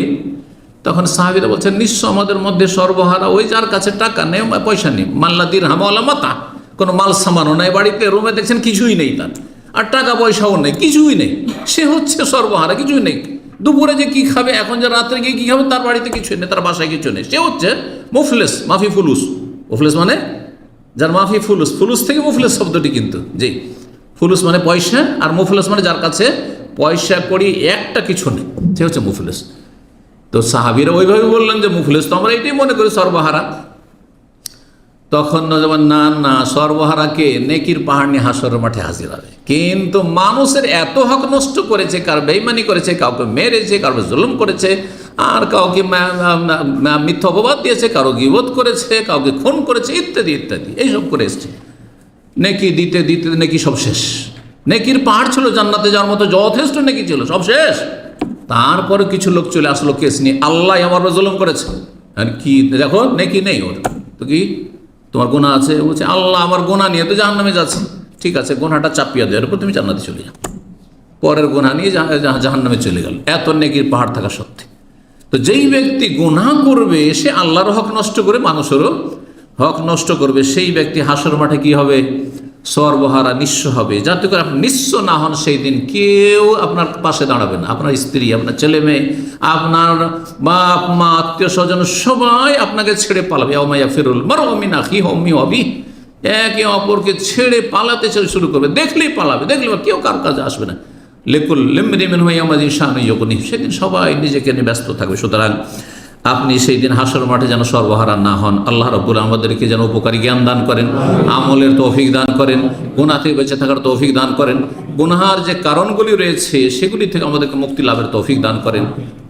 তখন সাহাবীরা বলছেন, নিঃস্ব আমাদের মধ্যে সর্বহারা ওই যার কাছে টাকা নেই, পয়সা নেই, মাল্লা দিরহাম ওয়ালা মাতা, কোনো মাল সামানও নেই, বাড়িতে রুমে দেখছেন কিছুই নেই তার, আর টাকা পয়সাও নেই, কিছুই নেই, সে হচ্ছে সর্বহারা, কিছুই নেই। দুপুরে যে কি খাবে, এখন যে রাত্রে গিয়ে কি খাবে, তার বাড়িতে কিছুই নেই, তার বাসায় কিছু নেই, সে হচ্ছে মুফলিস, মাফি ফুলুস। মুফলিস মানে যার মাফি ফুলুস, ফুলুস থেকে মুফলিস শব্দটি কিন্তু, জি, ফুলুস মানে পয়সা, আর মুফলিস মানে যার কাছে পয়সা কড়ি একটা কিছু নেই, সে হচ্ছে মুফলিস। তো সাহাবীরা ওইভাবে বললেন যে মুফলিস তো আমরা এটাই মনে করি সর্বহারা। তখন নজবান, না, সর্বহারাকে নেকির পাহাড় নিয়ে হাশরের মাঠে হাজির হবে। কিন্তু মানুষের এত হক নষ্ট করেছে, কার বেঈমানি করেছে, কাউকে মেরেছে, কাউকে জুলুম করেছে, আর কাউকে মিথ্যা অপবাদ দিয়েছে, কারো গীবত করেছে, কাউকে খুন করেছে, ইত্যাদি ইত্যাদি, এইসব করে এসছে। নেকি দিতে দিতে নেকি সব শেষ। নেকির পাহাড় ছিল জান্নাতে যাওয়ার মতো, যথেষ্ট নেকি ছিল, সব শেষ। তারপরে কিছু লোক চলে আসলো কেস নিয়ে, আল্লাহ আমার জুলুম করেছে, আর কি দেখো নেকি নেই ওর, তো কি তোমার গুনাহ আছে? বলছে আল্লাহ আমার গুনাহ নিয়ে তো জাহান্নামে যাচ্ছে। ঠিক আছে, গুনাহটা চাপিয়ে দেওয়ার পর তুমি জান্নাতে চলে যাও, পরের গুনাহ নিয়ে জাহান্নামে চলে গেল, এত নেকির পাহাড় থাকা সত্ত্বে। তো যেই ব্যক্তি গুনাহ করবে, সে আল্লাহর হক নষ্ট করে মানুষেরও হক নষ্ট করবে, সেই ব্যক্তি হাশর মাঠে কি হবে? সর্বহারা, নিঃস্ব হবে। যাতে করে আপনি নিঃস্ব না হন, সেই দিন কেউ আপনার পাশে দাঁড়াবে না, আপনার স্ত্রী, আপনার ছেলে মেয়ে, আপনার বাপ মা, আত্মীয় স্বজন, সবাই আপনাকে ছেড়ে পালাবে। ইয়াউমা ফিরুল মারউ মিন আখিহি ওয়া উম্মিহি ওয়া আবিহি, একে অপরকে ছেড়ে পালাতে শুরু করবে, দেখলেই পালাবে, দেখলে কেউ কার কাছে আসবে না। লিকুল্লি ইমরিইন মিনহুম ইয়াওমাইযিন শাআনুন ইউগনিহি, সেদিন সবাই নিজেকে নিয়ে ব্যস্ত থাকবে। সুতরাং আপনি সেই দিন হাশর মাঠে যেন সর্বহারা না হন। আল্লাহ রাব্বুল আমাদেরকে যেন উপকারী জ্ঞান দান করেন, আমলের তৌফিক দান করেন, গুনাহ থেকে বেঁচে থাকার তৌফিক দান করেন, গুনাহার যে কারণগুলি রয়েছে সেগুলি থেকে আমাদেরকে মুক্তি লাভের তৌফিক দান করেন।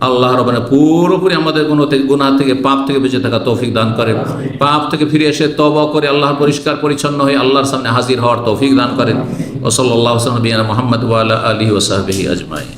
আল্লাহ রাব্বুল পুরোপুরি আমাদের গুনাহ থেকে, পাপ থেকে বেঁচে থাকার তৌফিক দান করেন। পাপ থেকে ফিরে এসে তওবা করে আল্লাহর পরিষ্কার পরিচ্ছন্ন হয়ে আল্লাহর সামনে হাজির হওয়ার তৌফিক দান করেন। ওয়া সাল্লাল্লাহু আলা নবিয়িনা মুহাম্মদ ওয়া আলা আলিহি ওয়া সাহবিহি আজমাইন।